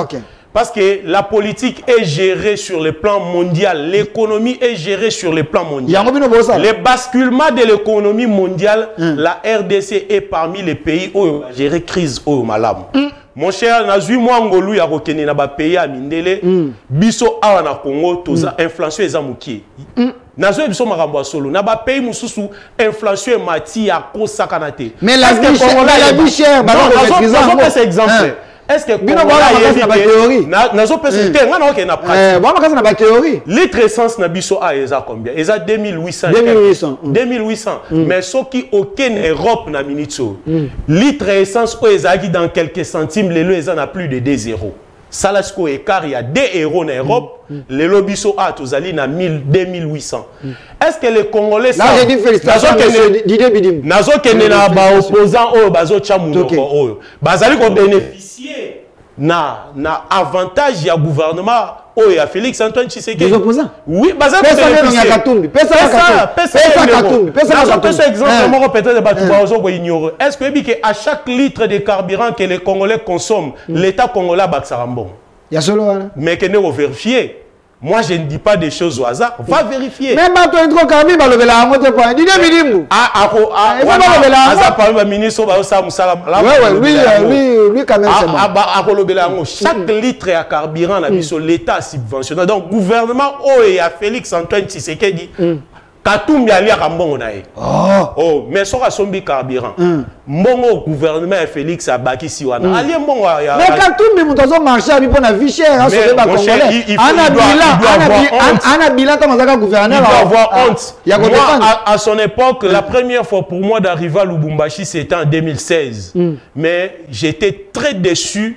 Parce que la politique est gérée sur le plan mondial, l'économie est gérée sur le plan mondial. Le basculement de l'économie mondiale, la RDC est parmi les pays où on a géré la crise au Malam. Mon cher, nazui moi ngolu ya kokene na ba pays à Mindele, biso awa na Congo, toza inflation ezamuki. Nazo biso makambo solo na ba pays mususu inflation mati ya kosaka na te. Mais la vie chère, nazo c'est exemple. Est-ce que litre essence na biso a eza combien? Eza 2800. 2800. Mais ce qui aucune Europe na minito. Litre essence o ezaki dans quelques centimes, le eza na plus de 2 euros. Salasco écart il y a 2 euros en Europe, les lobiso a tozali na 2800. Est-ce que les Congolais là j'ai dit félicitations Didier Bidim. Nazo kene na ba opposant o bazo chamuno o. Bazali ko bénéficier na avantage ya gouvernement o ya Félix Antoine Tshisekedi. Les opposants. Oui, bazali ko bénéficier. Est-ce que à chaque litre de carburant que les Congolais consomment, l'État congolais baxarambon? Il y a solo là. Mais que nous vérifier. Moi, je ne dis pas des choses au hasard. Va vérifier. Même quand tu es trop calme, tu vas lever la main. Tu vas dire, oui, quand même. Chaque litre à carburant, l'État subventionné. Donc, le gouvernement, et à Félix Antoine Tshisekedi, Katumbi ali akambongo na ye. Oh, mais soka sombi carburant. Mbongo gouvernement Félix abakisi wana. Ali mbongo ya. Mais Katumbi mutozo marché abi pona vie chère à sauver ba Congolais. Ana bilan ta mazaka gouverneur. Il doit avoir honte. Moi, à son époque, la première fois pour moi d'arriver à Lubumbashi, c'était en 2016. Mais j'étais très déçu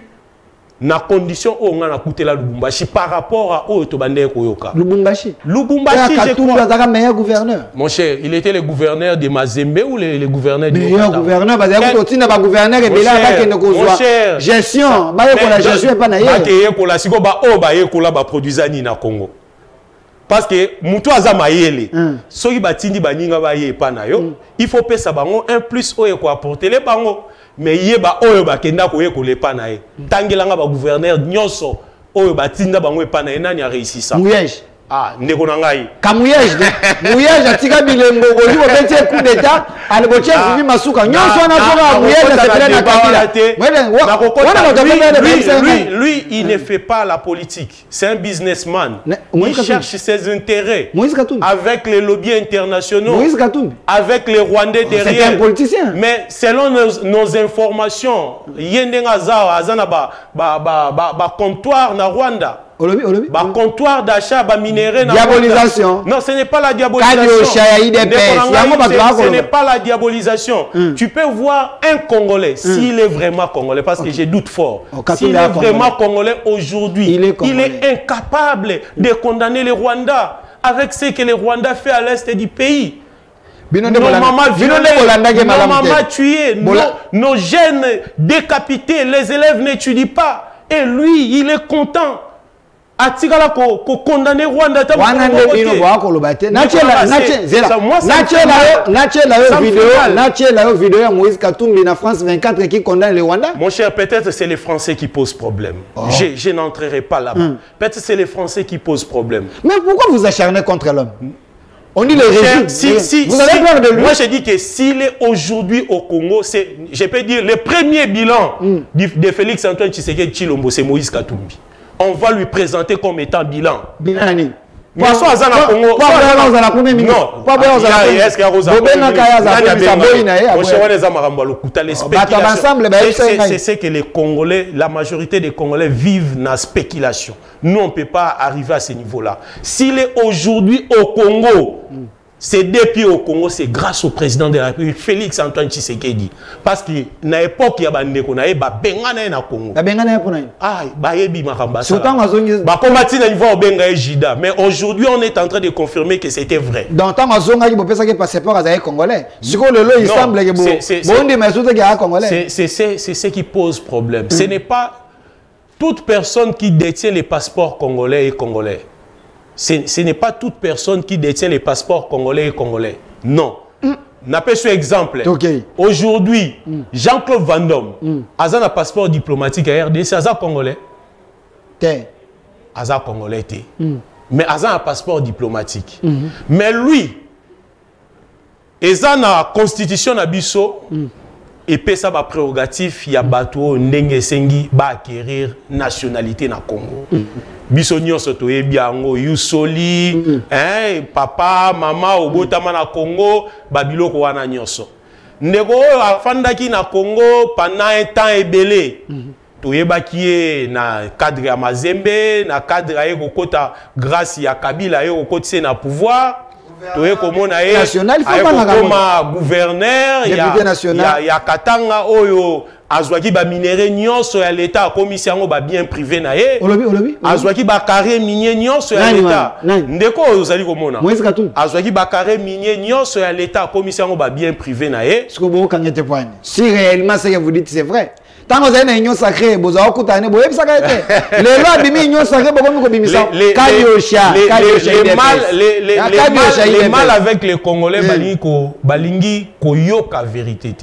na condition où on a coûté la Lubumbashi par rapport à où tu bandé koyoka. Lubumbashi, je crois. Meilleur gouverneur. Mon cher, il était le gouverneur de Mazembe ou le gouverneur de meilleur gouverneur, parce que tu gouverneur et là mon cher, gestion, la gestion est pas naïe. Pour la sigo ba o ba ye kola ba produisani na Congo. Parce que mutu azama yele. Soki batindi baninga ba ye pa na yo, il faut pesa bango un plus o ko apporter les bango. Mais yeba oyo ba kenda ko ye ko le pa na ye. Tangelanga ba gouverneur nyonso oyo batinda bango e pa na ye nani a réussi ça. Mouyej. Ah, ndeko na ngai. Kamuyej. Mouyej atika bilembo ko libo beti coup d'état, alboche vivi masuka. Nyonso na toka Mouyej na secret na kabila. Lui, il ne fait pas la politique. C'est un businessman. Il cherche ses intérêts. Avec les lobbies internationaux. Avec les Rwandais derrière. C'est un politicien. Mais selon nos informations, Yendenga Zao azana ba comptoir na Rwanda. Ba comptoir d'achat, ba minerai. Diabolisation. Non, ce n'est pas la diabolisation. Ce n'est pas la diabolisation. Tu peux voir un Congolais, s'il est vraiment Congolais, parce que j'ai doute fort. S'il est vraiment Congolais aujourd'hui, il est incapable de condamner les Rwandais avec ce que les Rwandais fait à l'est du pays. Nos mamans violées, nos mamans tuées, nos jeunes décapités, les élèves n'étudient pas. Et lui, il est content. Atikala ko condamner Rwanda ta vidéo ya Moïse Katumbi na France 24 qui condamne le Rwanda. Mon cher, peut-être c'est les Français qui posent problème. Je n'entrerai pas là-bas. Peut-être c'est les Français qui posent problème. Mais pourquoi vous acharnez contre l'homme? On dit le régime. Vous avez peur de lui? Moi, je dis que s'il est aujourd'hui au Congo, c'est, je peux dire, le premier bilan de Félix Antoine Tshisekedi Tshilombo, c'est Moïse Katumbi. On va lui présenter comme étant bilan. Bilan. Mais soit Azana Congo. Non. C'est ce que les Congolais, la majorité des Congolais vivent dans la spéculation. Nous, on ne peut pas arriver à ce niveau-là. S'il est aujourd'hui au Congo, c'est depuis au Congo, c'est grâce au président de la République, Félix Antoine Tshisekedi. Parce qu'à l'époque, il y a des gens qui ont Congo. Mais aujourd'hui, on est en train de confirmer que c'était vrai. Donc, c'est ce qui pose problème. Ce n'est pas toute personne qui détient les passeports congolais et congolais. Ce n'est pas toute personne qui détient les passeports congolais et congolais. Non. N'appelle ce exemple. Aujourd'hui, Jean-Claude Van Damme a un passeport diplomatique à RDC, a un congolais. A un congolais. Mais a un passeport diplomatique. Mais lui, il a une constitution à Bisso. Et puis ça va prérogatif, il y a bateau ndenge sengi ba acquérir nationalité na Congo. Biso nyonso to yebiango yusoli, papa, maman obotama na Congo, babiloko wana nyonso. Ndeko afandaki na Congo pendant un temps ebelé. To yebaki na cadre ya Mazembe, na cadre ya kokota grâce ya Kabila yo kokotse na pouvoir. National, il faut pas gouverneur, il y a Katanga Oyo, Azwaki ba minéré nyonso ya l'état commission ba bien privé na ye. Azwaki ba carré minier nyonso ya l'état. Ndeko ozali komona. Azwaki ba carré minier nyonso ya l'état commission ba bien privé na ye. Si réellement ce que vous dites c'est vrai. Tant que vous avez une union sacrée, vous avez un peu de les lois de l'union sacrée, les mal avec les Congolais, balingi koyoka vérité.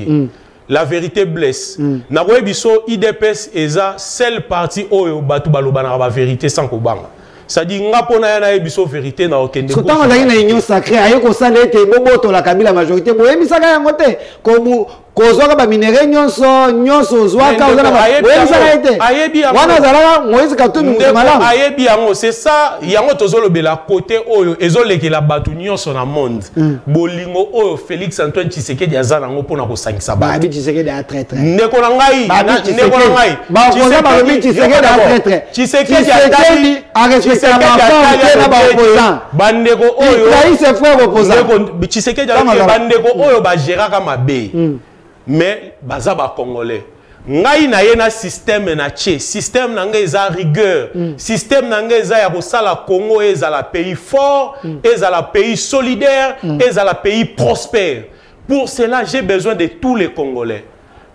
La vérité blesse. Naboye biso IDPS eza seule partie où batu balobana ba vérité sans kobanga. Ça dit ngapona yana biso vérité na okende. Surtout on a une union sacrée, ayoko sala ete boboto la kabila majorité, boye misaka yango te comme kozwaka ba minéré nyonso zwaka ozana ba misaka ete. Wana zalaka Moïse Katumbi malamu. Ayebi yango, c'est ça, yango tozolobela côté oyo ezolekela batu nyonso na monde. Bolingo oyo Félix Antoine Tshisekedi azana ngo pona ko sangisa ba. Ba Tshisekedi a très. Ndeko na ngai, ndeko na ngai. Ba koza ba Tshisekedi a très. Tshisekedi a respecté la femme na ba opposant. Bandeko oyo. Il trahit ses frères opposants. Tshisekedi a bandeko oyo ba géraka mabe. Mais baza ba Congolais. ngai na ye na système na tche système na ngai za rigueur système na ngai za ya kosala Congo ezala pays fort ezala pays solidaire ezala pays prospère. Pour cela j'ai besoin de tous les Congolais.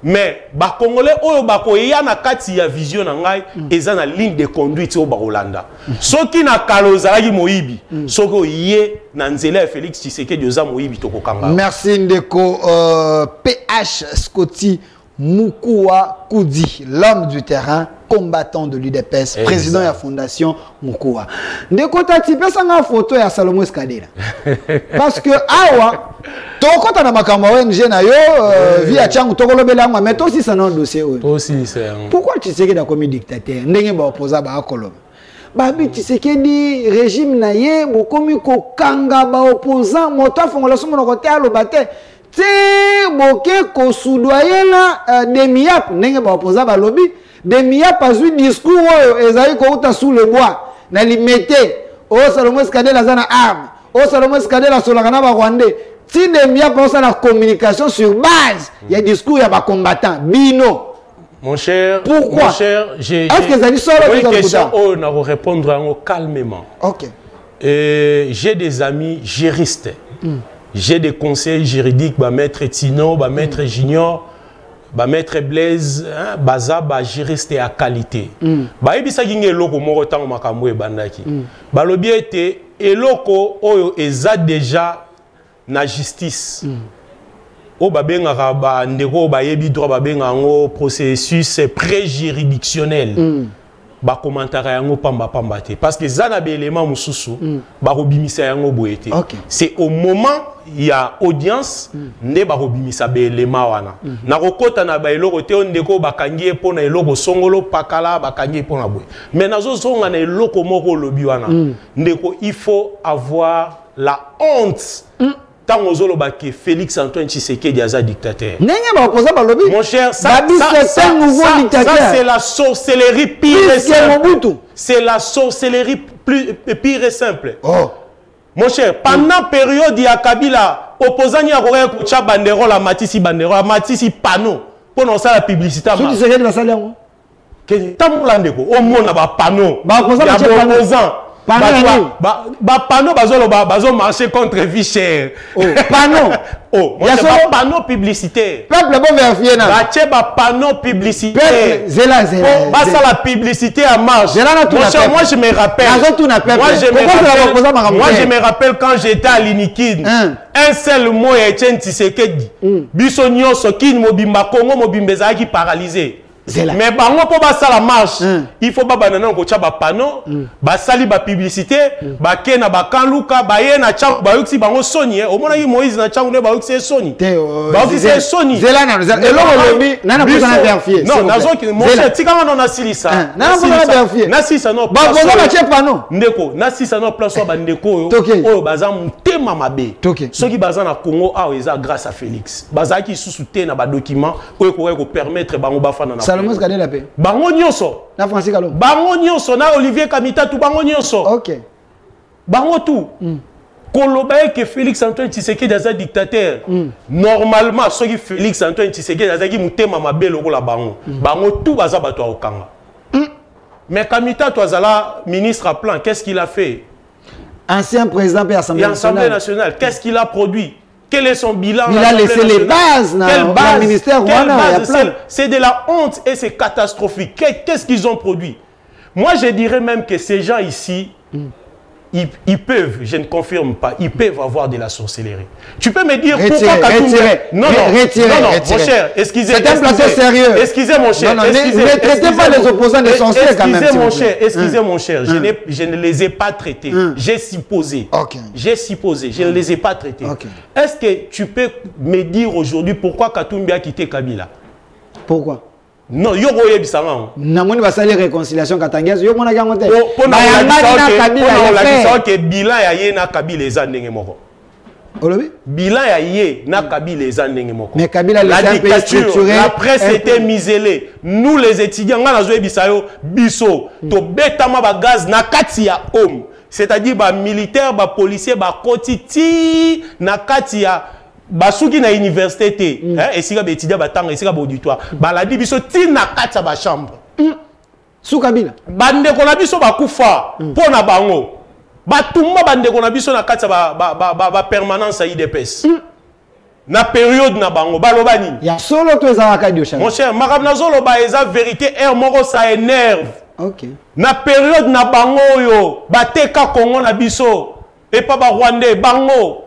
Mais ba Congolais oyo bako ya na kati ya vision na ngai eza na ligne de conduite o Barolanda. Soki na kaloza ki moyibi soko ye na nzela Félix Tshisekedi oza moyibi to kokanga. Merci ndeko PH Scotty Mukua Koudi, l'homme du terrain, combattant de l'UDPS, président de la fondation Mukua. Ndeko tati pesa nga photo ya Salomon Skadela. Parce que awa toko ta na makambo ONG na yo via changu toko lobela ngwa mais aussi ça non dossier aussi c'est pourquoi tu sais que da comme dictateur ndenge ba opposa ba akolo babi Tshisekedi régime na ye bokomi ko kanga ba opposant moto afongola somo na kote alobate ti boke ko soudoyer na demiap ndenge ba opposa ba lobby demiap azui discours oyo ezali ko uta sous le bois na limete o Salomon Skadela zana arme o Salomon Skadela solaka na ba Rwandais si demiap pense la communication sur base il y a discours il y a ba combattant bino. Mon cher, pourquoi? Mon cher, j'ai une question où on va répondre calmement. Ok. J'ai des amis juristes. J'ai des conseils juridiques, maître Tino, maître Junior, maître Blaise, baza ba juriste à qualité. Ba ebisa ginge loko moko tango makambo e bandaki. Ba lobi ete eloko oyo eza déjà na justice. O babengaka ba ndeko ba yebi droit babenga ngo processus pré-juridictionnel. Ba commentaire yango pamba pamba te parce que zana be élément mususu ba robimisa yango boyete. C'est au moment il y a audience ne ba robimisa be élément wana. Na kokota na ba eloko te ndeko bakangi pona eloko songolo pakala bakangi pona boy. Mais nazo zonga na eloko moko lobi wana. Ndeko il faut avoir la honte. Tant que Félix Antoine Tshisekedi est dictateur. Mon cher, ça c'est la sorcellerie pire et simple. C'est la sorcellerie pire et simple. Mon cher, pendant la période de Kabila, opposant à Kocha Bandero, la Matisi Bandero, la Matisi Pano, pour nous faire la publicité. Tu Tshisekedi la salle où? Au monde, panneau. Panneau bazo marcher contre vie chère. Panneau. Oh, il y a panneau publicitaire. Peuple bon vérifier na. Ba panneau publicitaire. Zela. Basa la publicité à marche. Moi je me rappelle. Moi je me rappelle quand j'étais à l'Inikine. Un seul mot est Etienne Tshisekedi. Biso nyonso kin mobimba Congo mobimbeza qui paralysé. Mais bango pour basa la marche, il faut pas banana ko cha ba panneau, ba sali ba publicité, ba kena ba kanluka, ba yena cha ba yuksi bango soni au mona yi Moïse na cha ngone ba yuksi soni. Ba yuksi soni. Zela na lobi nana ko na vérifier. Non, nazo ki mon cher tika na na silisa. Nana ko na vérifier. Na sisa no. Ba ko na che panneau. Ndeko, na sisa no place ba ndeko oyo baza mutema mabe. Soki baza na Congo a eza grâce à Félix. Baza ki sous-souté na ba document oyo ko permettre bango ba fana na Salomon Skadela pe. Bango nyonso. Na Francis Kalou. Bango nyonso na Olivier Kamita tout bango nyonso. OK. Bango tout. Kolobaye que Félix Antoine Tshisekedi est un dictateur. Normalement ceux qui Félix Antoine Tshisekedi est qui mutema mabe lokola bango. Bango tout baza bato okanga. Mais Kamita toazala ministre à plan, qu'est-ce qu'il a fait? Ancien président de l'Assemblée nationale, qu'est-ce qu'il a produit? Quel est son bilan? Il a laissé les bases dans le ministère. C'est de la honte et c'est catastrophique. Qu'est-ce qu'ils ont produit? Moi, je dirais même que ces gens ici, ils peuvent, je ne confirme pas, ils peuvent avoir de la sorcellerie. Tu peux me dire pourquoi Katumbi... Non, mon cher, excusez. C'est un plateau sérieux. Excusez, mon cher. Ne traitez pas les opposants des sorciers quand même. Excusez, mon cher. Je ne les ai pas traités. J'ai supposé. J'ai supposé. Je ne les ai pas traités. Est-ce que tu peux me dire aujourd'hui pourquoi Katumbi a quitté Kabila? Pourquoi? Non, yo goye bisanga. Namoni basali réconciliation Katangias yo mona gango te. Pona la que bilan ya ye na Kabila eza ndenge moko. Olobi? Bilan ya ye na Kabila eza ndenge moko. Mais Kabila la dictature, la presse était miselée. Nous les étudiants nga nazo bisayo biso to betama ba gaz na kati ya homme. C'est-à-dire ba militaire, ba policier, ba kotiti na kati ya basuki na université té et si ka étudier batanga et si ka auditoire baladi biso tina kata ba chambre sous Kabila bande ko na biso bakufa pona bango batumba bande ko na biso na kata ba permanence à IDPS na période na bango baloba nini ya solo to ezala ka dio mon cher makabna zolo ba eza vérité moko ça énerve. OK. Na période na bango yo bateka Congo na biso et pas ba Rwandais bango.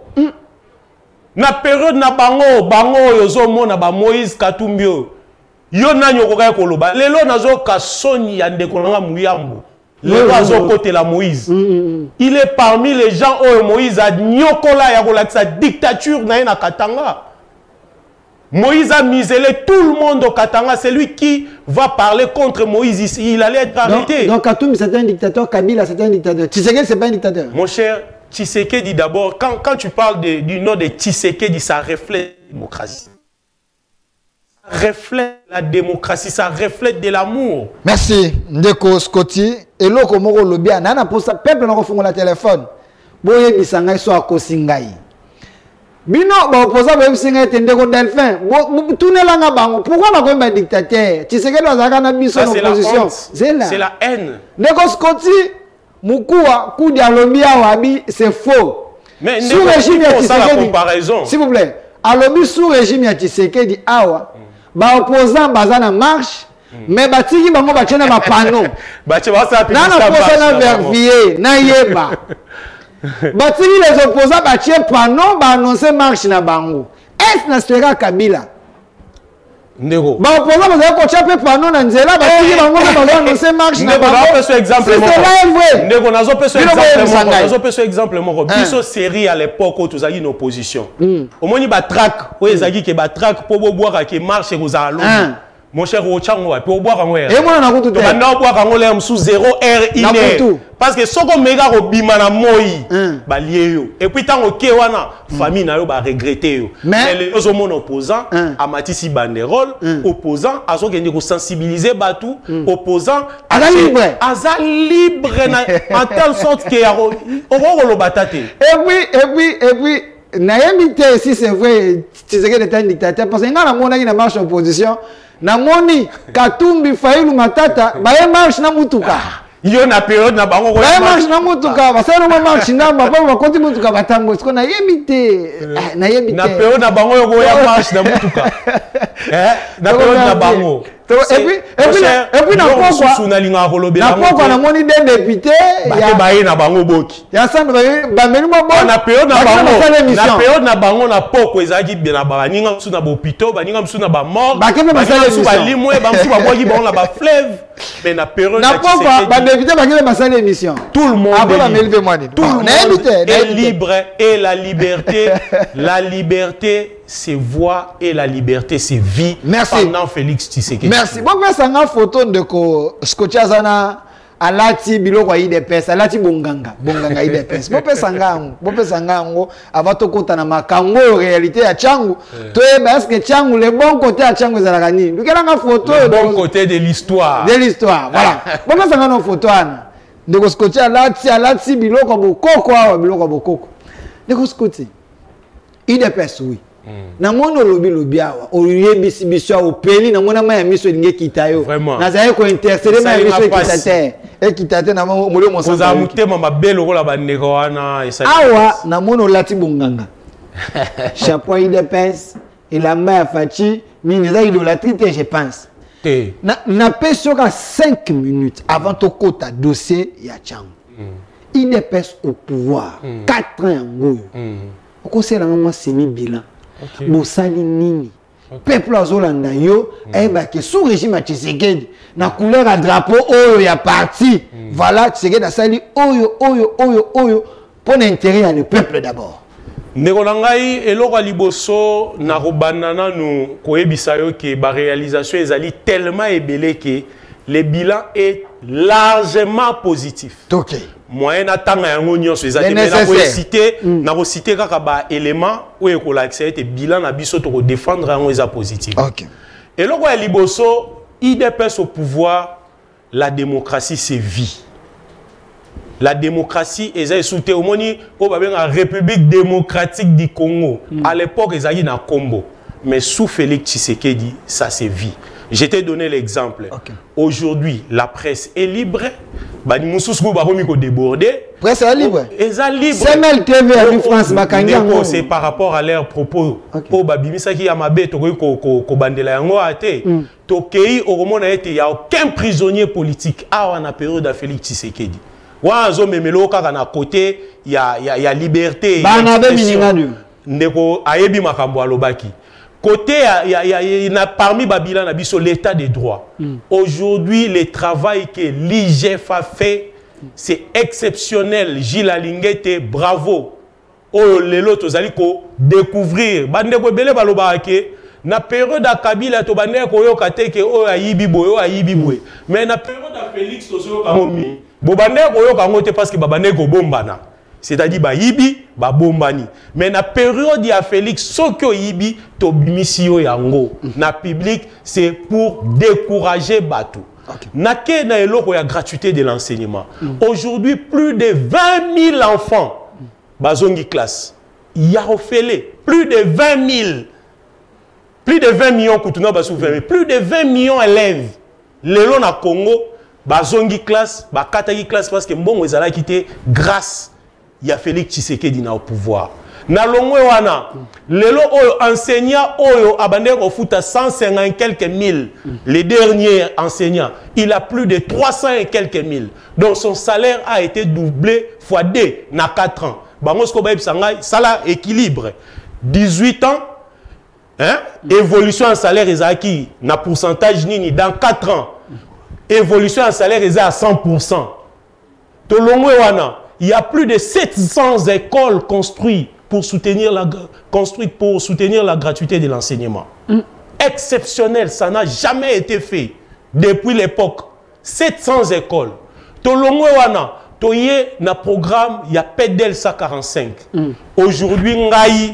Na période na bango yo zo mona ba Moïse Katumbi yo nanyo ko kaya koloba lelo nazo kasoni ya ndeko nga muyambo lelo azo côté la Moïse. Il est parmi les gens où Moïse a nyokola ya kolakisa dictature na Katanga. Moïse a muselé tout le monde au Katanga. C'est lui qui va parler contre Moïse ici. Il allait être arrêté. Donc Katumbi c'est un dictateur, Kabila c'est un dictateur. Tshisekedi c'est pas un dictateur. Mon cher, Tshisekedi d'abord, quand tu parles du nom de Tshisekedi, ça reflète la démocratie. Ça reflète la démocratie, ça reflète de l'amour. Merci, Ndeko Scotty. Et là, comme on le bien, on a pour ça, peuple n'a pas fait le téléphone. Boye bisanga so akosingai. Bino ba opposant ba bisinga tende ko Delphin. Tunela nga bango. Pourquoi na ko ba dictateur? Tshisekedi azaka na biso en opposition. C'est la haine. Ndeko Scotty Mukua coup dialobia wabi c'est faux. Mais sous régime ya Tshisekedi. Comparaison. S'il vous plaît. Alobi sous régime ya Tshisekedi awa. Ba opposant bazana marche. Mais batiki bango bachena ba panneau. Bache ba sa na posa na vervier na yeba. Batiki les opposants bache panneau ba annoncer marche na bango. Est na sera Kabila. Ndeko. Ba opposant bazali ko chape panneau na nzela batiki bango ba annoncer marche na bango. Ndeko na peso exemple mo. C'est Ndeko nazo peso exemple mo. Nazo peso exemple mo. Biso série à l'époque où tozali une opposition. Omoni ba track o ezaki ke ba track po bo boire ke marche ko za lo. Mon cher Ochango, et pour boire en l'air. Et moi, on a tout fait. On boire en l'air sous 0 heure inné. Parce que ce qu'on méga au bimana moi, bah lié. Et puis tant au Kewana, famille n'a pas regretté. Mais les hommes opposants, à Matissi Banderole, opposants, à ceux qui ont sensibilisé Batou, opposants, à Aza libre, en telle sorte qu'il y a au batate. Et puis, naïmité, si c'est vrai, tu sais que c'est un dictateur, parce que quand on a une marche opposition, namoni Katumbi Fayulu Matata baye marche na mutuka yo na période na bango ko baye marche na mutuka basana na marche na baba bakoti mutuka batambo siko na yemite na période na bango yo ya marche na mutuka na période na bango et puis na pourquoi na moni des députés ya baye na bango boki ya sana ba meni mo bon na période na bango na poko ezaki bien na ba ninga msu na bopito ba ninga msu na ba mort ba kebe masala msu ba limwe ba msu ba boki ba na ba fleuve mais na période na poko ba député ba kebe masala émission tout le monde est libre et la liberté c'est voix et la liberté c'est vie. Merci. Pendant Félix Tshisekedi. Merci. Bon, mais ça a une photo de Skotiazana alati biloko IDPS, alati bonganga IDPS. Bon, sangango, avant de kota na makango réalité à Tchangu. Tu es parce que Tchangu le bon côté à Tchangu zalagani. Donc il y a une photo le bon côté de l'histoire. De l'histoire. Voilà. Bon, mais ça a une photo de Skotia alati biloko bokoko. De Skoti. IDPS oui. Na mono lobi awa oyebisi biso o peli na mona maya miso linge kitayo na zaye ko intercéder maya miso ekitaté na molo mo sanza mutema mabelo ko la bandeko wana esali awa na mono lati bonganga chapeau IDPS et la mère Fachi mini za idolâtrie je pense na peso ka 5 minutes avant to kota dossier ya Tchangu IDPS au pouvoir 4 ans ngoyo okosela ngwa semi bilan. Bosali nini peuple azolanda yo que sous régime ya Tshisekedi na couleur à drapeau oyo ya parti voilà Tshisekedi asali oyo pour l'intérêt à le peuple d'abord. Ndeko na ngai eloko liboso na kobanda nanu koyebisa yo ke ba réalisation ezali tellement ebele que le bilan est largement positif. OK. Moyen atanga yango nyonso ezali na ko citer kaka ba élément ou ekola accès bilan na biso to ko défendre yango eza positif. OK. Et loko ya liboso IDPS au pouvoir, la démocratie c'est vie. la démocratie est soutenu au moni au la République démocratique du Congo. À l'époque ils avaient na Combo, mais sous Félix Tshisekedi ça c'est vie. Je t'ai donné l'exemple. Aujourd'hui la presse est libre. Bani mususu ba komi ko déborder. Presse est libre. Eza libre. CML TV à France bakangi. C'est par rapport à leurs propos. O babimisa ki ya mabe to ko bandela yango ate. Tokei au moment il y a aucun prisonnier politique à la période de Félix Tshisekedi. Wanzo memelo kaka na côté il y a liberté. Banabe mininganu. Ndeko ayebi makambo alobaki. Côté il y a parmi Babila na biso l'état des droits. Aujourd'hui le travail que l'IGF a fait c'est exceptionnel. Gilles Alingete bravo. Oh lelo tozali ko découvrir bandeko belé balobaki. Na période de Kabila to bande ko yo kateke o ayibi boyo mais na période de Félix tozo kamomi bo bande ko yo kangote parce que babane ko bombana c'est-à-dire ba yibi ba bombani mais na période de Félix soko yibi to bimisio yango na public c'est pour décourager batou na ke na eloko ya gratuité de l'enseignement aujourd'hui plus de 20 000 enfants bazongi classe ya ofele plus de 20 000 plus de 20 millions plus de 20 millions d'élèves. Lelo na Congo, bazongi classe, bakataki classe parce que mbongo ezala quitté grâce ya Félix Tshisekedi na au pouvoir. Na longwe wana, lelo enseignant oyo abandé au foot à 150 quelques mille. Les derniers enseignants, il a plus de 300 et quelques mille. Donc son salaire a été doublé fois 2 na 4 ans. Bangosko baib sangay, salaire équilibre. 18 ans. Hein? Évolution en salaire est acquis, na pourcentage nini dans 4 ans. Évolution en salaire est à 100%. Il y a plus de 700 écoles construites pour soutenir la gratuité de l'enseignement. Exceptionnel, ça n'a jamais été fait depuis l'époque. 700 écoles. Toye na programme il y a PEDEL 145. Aujourd'hui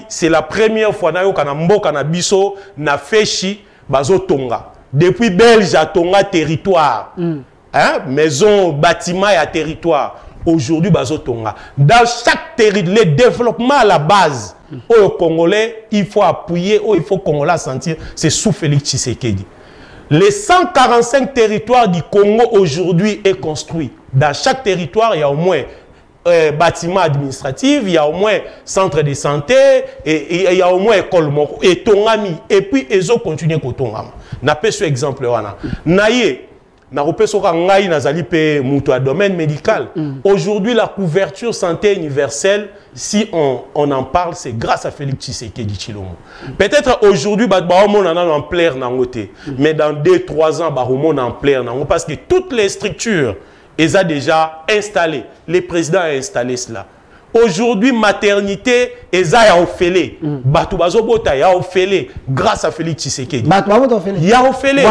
c'est la première fois na yo kana mboka na biso na feshi bazo tonga. Depuis Belge à tonga territoire. Hein? Maison, bâtiment et territoire. Aujourd'hui bazo tonga. Dans chaque territoire, le développement à la base au Congolais, il faut appuyer, il faut Congolais sentir, c'est sous Félix Tshisekedi. Les 145 territoires du Congo aujourd'hui est construit. Dans chaque territoire, il y a au moins bâtiment administratif, il y a au moins centre de santé, et il y a au moins école et tongami. Et puis, ils ont continué à tongama. N'a pas ce exemple là. Naye, na repesoka ngai nazali pe muto à domaine médical. Aujourd'hui, la couverture santé universelle, si on en parle, c'est grâce à Félix Tshisekedi Tshilombo. Peut-être aujourd'hui, on en a en plaire nangote, mais dans 2-3 ans, on en plaire nango parce que toutes les structures, elles ont déjà installé. Le président a installé cela. Aujourd'hui, maternité, elles ont offélé. Batou bazobota ya offélé grâce à Félix Tshisekedi. Batou bazobota offélé. Ya offélé.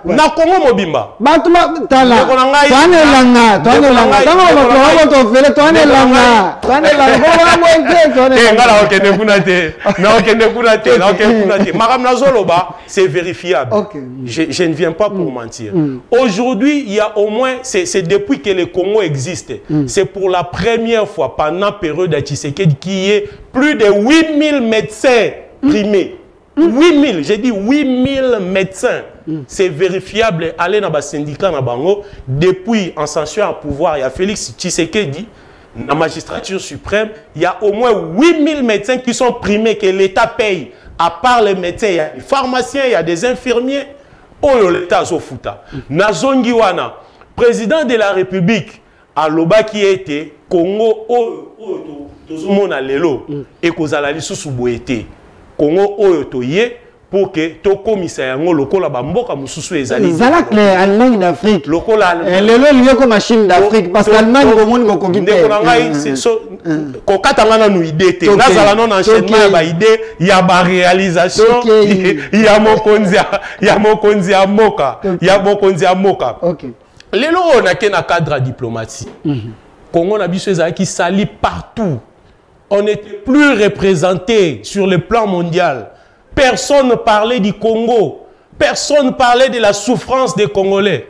Na Congo mobimba. Batou tala. Tane langa. C'est vérifiable. Je ne viens pas pour mentir. Aujourd'hui, il y a au moins, c'est depuis que le Congo existe, c'est pour la première fois pendant période de Tshisekedi qui est plus de 8000 médecins primés. 8000, j'ai dit 8000 médecins. C'est vérifiable. Allez dans le syndicat na bango. Depuis en censure à pouvoir, il y a Félix Tshisekedi, la magistrature suprême, il y a au moins 8000 médecins qui sont primés, que l'État paye. À part les médecins, il y a des pharmaciens, il y a des infirmiers. Oh, l'État a fouta. Nazongi wana, président de la République, à l'Oba qui était Congo, tozomona lelo, et kozalali susuboete. Congo oyotoye pour que to komisa yango lokola bamboka mususu ezali. Zalak l'Allemagne d'Afrique. Lokola lelo lié comme machine d'Afrique parce que l'Allemagne au monde ko kokite. C'est so ko katanga na idée te. Nazala non enchaînement ba idée, il y a ba réalisation, il y a mokonzi ya moka, il y a mokonzi ya moka. OK. Lelo on a qu'un cadre diplomatique. Congo na biso ezali sali partout. On n'était plus représenté sur le plan mondial. Personne ne parlait du Congo. Personne ne parlait de la souffrance des Congolais.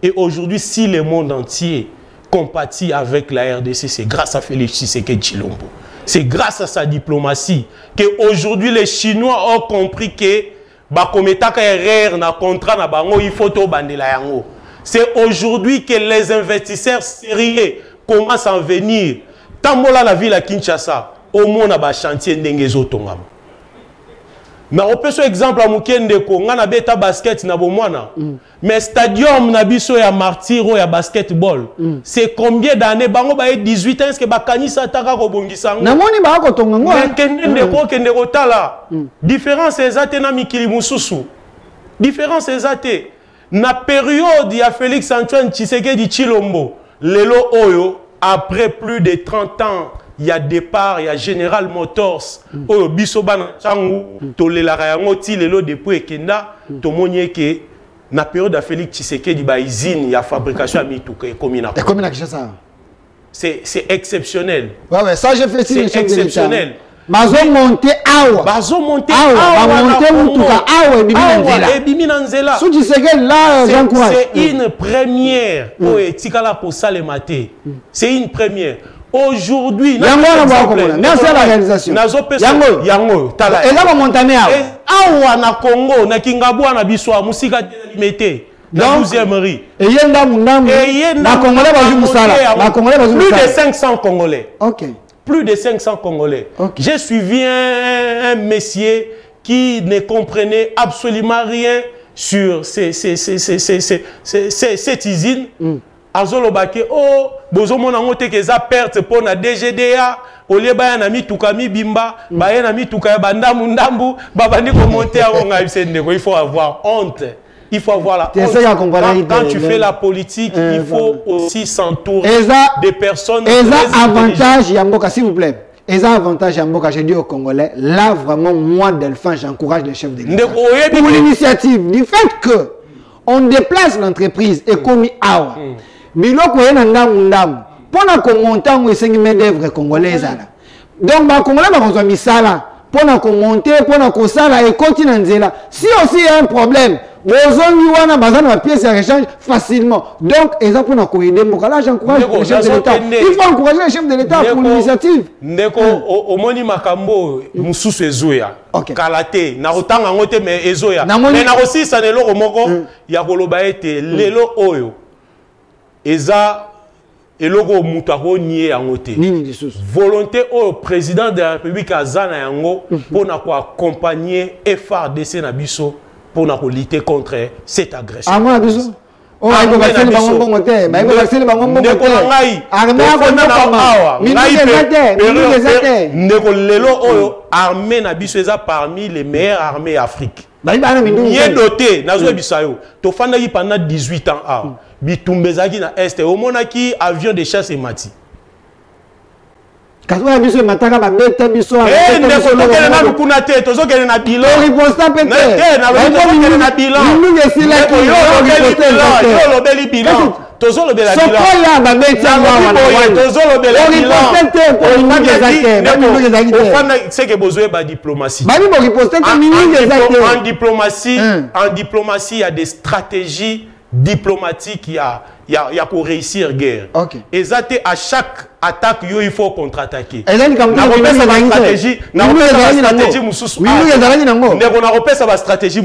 Et aujourd'hui, si le monde entier compatit avec la RDC, c'est grâce à Félix Tshisekedi Tshilombo. C'est grâce à sa diplomatie qu'aujourd'hui les Chinois ont compris que bakometaka erreur na contrat na bango il faut to bandela yango. C'est aujourd'hui que les investisseurs sérieux commencent à venir. Tambola la ville à Kinshasa, au moins ba chantier ndengezo tongama. Na opeso exemple à Mukendeko, ngana beta basket na bomwana. Mais stadium na biso ya martiro ya basketball. C'est combien d'années bango ba 18 ans est-ce que bakanisa taka ko bongisango. Na moni ba ko tonga ngo. Kendeko tala. Différence ezate na mikili mususu. Différence ezate na période ya Félix Antoine Tshisekedi Tshilombo. Lelo oyo après plus de 30 ans il y a départ, il y a General Motors, au Bisobana Changu, Tolelara yango ti lelo depuis Kenda, to monye ke na période de Félix Tshisekedi ba usine, il y a fabrication à Mituka et Komina. Et Komina ça. C'est exceptionnel. Ouais, ça j'ai fait c'est exceptionnel. Bazo monter awa. Bazo monter awa. Monter Mituka awa et Biminanzela. Sous Tshisekedi là, j'encourage. C'est une première pour etikala pour ça le maté. C'est une première. Aujourd'hui, merci à la réalisation. Yango, tala. Et là, on monte awa na Congo, na Kingabwa na Biswa, musika limité. La 12e rue. Et yenda mundambu. Na Congolais bazu musala. Na Congolais bazu musala. Plus de 500 Congolais. OK. Plus de 500 Congolais. Okay. J'ai suivi un messier qui ne comprenait absolument rien sur cette usine. Azolobake oh bozo mona ngote ke za perte pour na DGDA olie ba na mituka mibimba ba na mituka ya bandambu ndambu babandi ko monter a nga il faut avoir honte. Il faut avoir la honte. Quand tu fais la politique, il faut aussi s'entourer des personnes. Et ça avantage Yamboka s'il vous plaît. Et ça avantage Yamboka, je dis aux Congolais, là vraiment moi Delphin j'encourage les chefs de l'État. Pour l'initiative du fait que on déplace l'entreprise et comme awa. Biloko yena ndamu pona ko monter ngo esengi main d'œuvre congolaise ala. Donc ba congolais ba kozwa misala pona ko monter pona ko sala et continue nzela. Si aussi il y a un problème, bozongi wana bazana ba pièces à rechange facilement. Donc eza pona ko aider mokala j'encourage les chefs de l'État. Il faut encourager les chefs de l'État pour l'initiative. Ndeko omoni makambo mususu ezoya. Kalate na otanga ngote mais ezoya. Mais na aussi ça ne lo moko ya koloba ete lelo oyo. Eza eloko mutako nié angote. Volonté au président de la République azana yango pour na ko accompagner FARDC na biso pour na ko lutter contre cette agression. Ah moi biso. Oh ay ko basel bango bongo te, ba ko basel bango bongo te. Armée ko na awa. Ndeko lelo oyo armée na biso eza parmi les meilleures armées d'Afrique. Bien doté nazo bisayo. To fanda yi pendant 18 ans ah. Bitumbezaki na Est au monaki avion de chasse et mati. Kazo biso mataka ba beta biso ndeko lokele na lukuna te tozo kele na bilan. Riposta pete. Na bilan. Nous ici là ko yo lobeli bilan. Tozo lobela bilan. Sokola ba beta mwa. Tozo lobela bilan. C'est que besoin ba diplomatie. En diplomatie, il y a des stratégies diplomatiques, il y a pour réussir guerre. Okay. Et ça, à chaque attaque, il faut contre-attaquer. On a repéré sa stratégie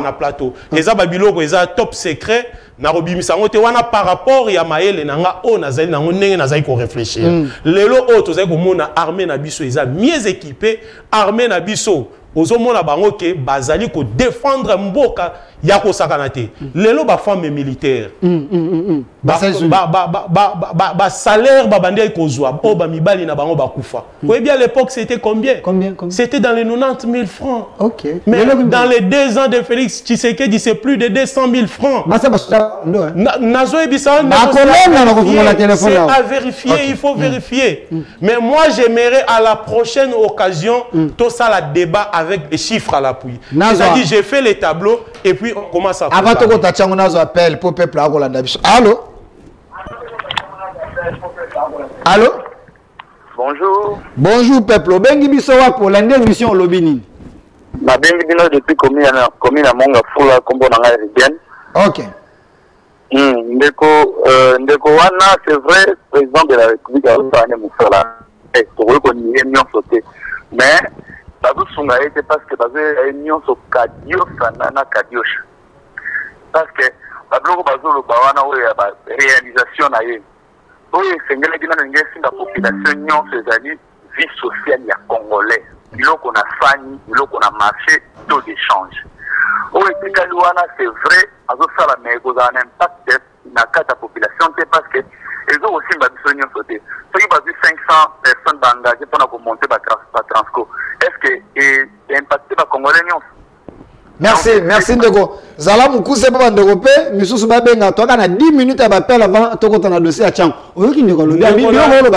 na plateau. Et ça, Babylone, ils ont top secret. Par rapport à Maël et Nanga, on a réfléchir. Les autres, on a armé Nabiso, ils ont mieux équipé, armé Nabiso. Ozomona bango ke bazali ko défendre mboka yako sakanate lelo ba femme militaire ba salaire ba bande ko zwa o ba mibali na bango ba kufa. Oui bien à l'époque c'était combien? C'était dans les 90 000 francs. OK. Mais dans les 2 ans de Félix Tshisekedi c'est plus de 200 000 francs. C'est à vérifier, il faut vérifier. Mais moi j'aimerais à la prochaine occasion tout ça la débat avec des chiffres à l'appui. C'est-à-dire j'ai fait les tableaux et puis on commence à avant que tu aies un appel pour le peuple à Rolanda. Allô? Allô? Bonjour. Bonjour peuple. Bengi bisowa pour l'émission Lobini. Ma bengi bino depuis commune à Monga Fula Kombo Nanga Rivienne. OK. Ndeko wana, c'est vrai, président de la République a aussi Moussala. Et pour eux, on y est mis en sauté. Mais, ça vous songe été parce que vous avez mis en sauté Kadio, Sanana, Kadioche. Parce que, Pablo Bazolo, Bawana, oui, réalisation, oui, c'est la population, c'est-à-dire vie sociale, il y a Congolais. Il y a qu'on a fani, il y a qu'on a marché, taux d'échange. Oui, c'est vrai, mais il y a un impact dans la population parce que ils ont aussi besoin de sauter. Ceux qui ont 500 personnes engagées pour monter la Transco, est-ce que c'est impacté par les Congolais? Merci Ndeko. Zala Moukousse pour Ndeko P, Missou Babenga, toi on a 10 minutes à m'appeler avant toi quand on a dossier à Tchang. Oyo ki Ndeko Lobi,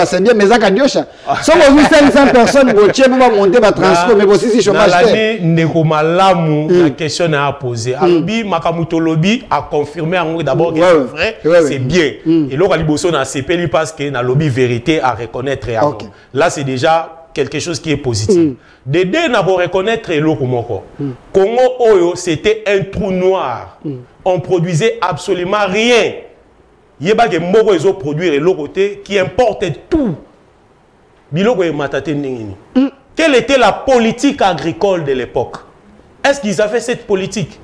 c'est bien mais ça Kadiosha. Si on a 500 personnes pour tirer pour monter la Transco mais aussi si chômage. L'année Ndeko Malamu la question à poser. Alobi Makamuto Lobi a confirmé d'abord que c'est vrai, c'est bien. Et là Liboso na CPL parce que na lobby vérité à reconnaître. Là c'est déjà quelque chose qui est positif. De deux, n'a pas reconnaître le Congo Oyo, c'était un trou noir. On produisait absolument rien. Il y a des gens qui produisent l'autre côté qui importent tout. Quelle était la politique agricole de l'époque? Est-ce qu'ils avaient cette politique?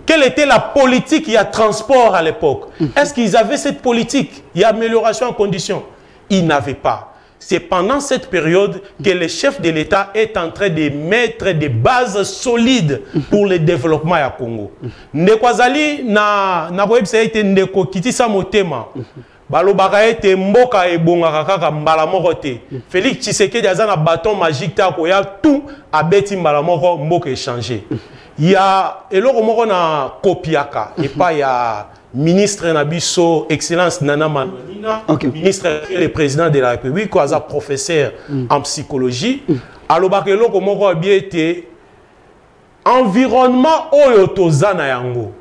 Quelle était la politique? Il y a transport à l'époque. Est-ce qu'ils avaient cette politique? Il y a amélioration en conditions. Ils n'avaient pas. C'est pendant cette période que le chef de l'État est en train de mettre des bases solides pour le développement à Congo. Ndekwazali na website été ndeko kitisa motema. Balobaka ete mboka ebonga kaka mbala moko te. Félix Tshisekedi aza na bâton magique ta ko ya tout abeti mbala moko mboka échanger. Il y a eloko moko na kopiaka et pas ya ministre Nabiso, Excellence Nana Manonina, ministre et le président de la République, quoi, professeur en psychologie. Alors, bakelo comment on a bien été environnement oyotozana yango.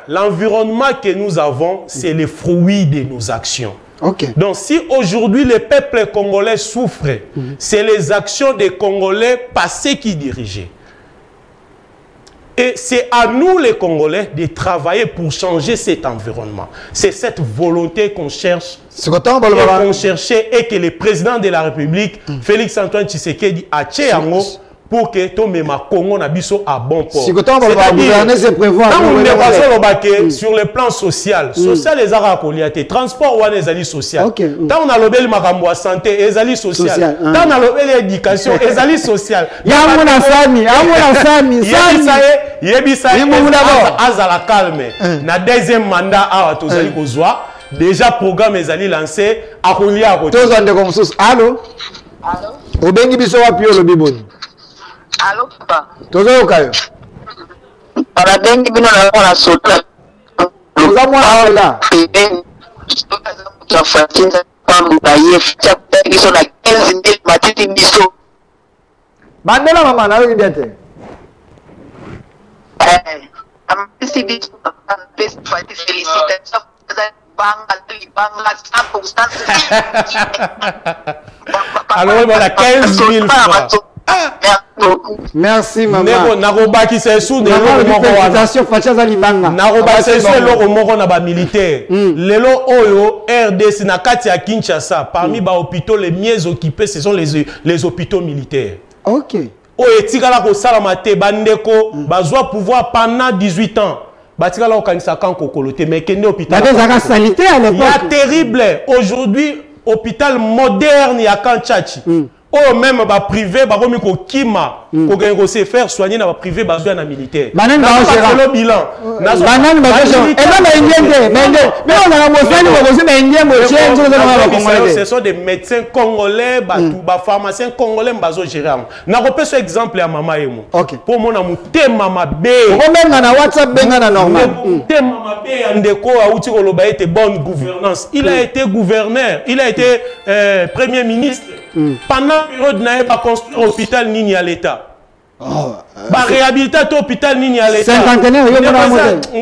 L'environnement que nous avons, c'est le fruit de nos actions. Donc, si aujourd'hui le peuple congolais souffre, c'est les actions des Congolais passés qui dirigeaient. Et c'est à nous, les Congolais, de travailler pour changer cet environnement. C'est cette volonté qu'on cherche, qu'on cherchait et que le président de la République, Félix Antoine Tshisekedi, a tché pour que tout le Congo n'abisso à bon port. Sur le plan social, les arabes, transport ou les alliés sociaux. Tant on a l'obéli makambo à santé, les alliés sociaux. Tant on a l'obéli éducation, les alliés sociaux. Azala calme. Na deuxième mandat à Tozali Kozwa, déjà programme les alliés lancé à Kolia à côté. Allô? Allô? Obengi biso wapi yo lobiboni? Allô, papa? Tozo kayo. Para bengi bino na kona sota. Toza mwana là. Tu fatinza pambu ba yef cha biso na 15 matiti biso. Bandela mama na yo biate. Amisi biso pesa fati félicitations. Alors, voilà 15 000 francs. Merci maman. Narobaki c'est sous de félicitations Fachaza Libanga. Narobaki c'est sous l'eau moko na ba militaire. Lelo oyo RDC na kati ya Kinshasa parmi ba hôpitaux les mieux occupés ce sont les hôpitaux militaires. OK. Oyo etikala ko sala te bandeko bazwa pouvoir pendant 18 ans. Batikala okanisa kan kokolote mais kende hôpital. Sanitaire à l'époque. Il y a terrible aujourd'hui hôpital moderne ya Kanchachi. Oh même ba privé ba komi ko kima ko gengo se faire soigner na ba privé ba na militaire. Banane ba le bilan. Banane ba et là ba indienne mais on a mosani ba kosi ba indienne mo ce sont des médecins congolais ba pharmaciens congolais bazo gérer. Na repère ce exemple à mama yemo. Pour mon amour tema mabe. Ko benga na WhatsApp benga na normal. Tema mabe ndeko auti ko loba était bonne gouvernance. Il a été gouverneur, il a été premier ministre. Pendant la période, il n'a pas construit l'hôpital ni à l'État. Bah réhabiliter l'hôpital ni à l'État. Cinquantenaire, il y a un modèle. Tous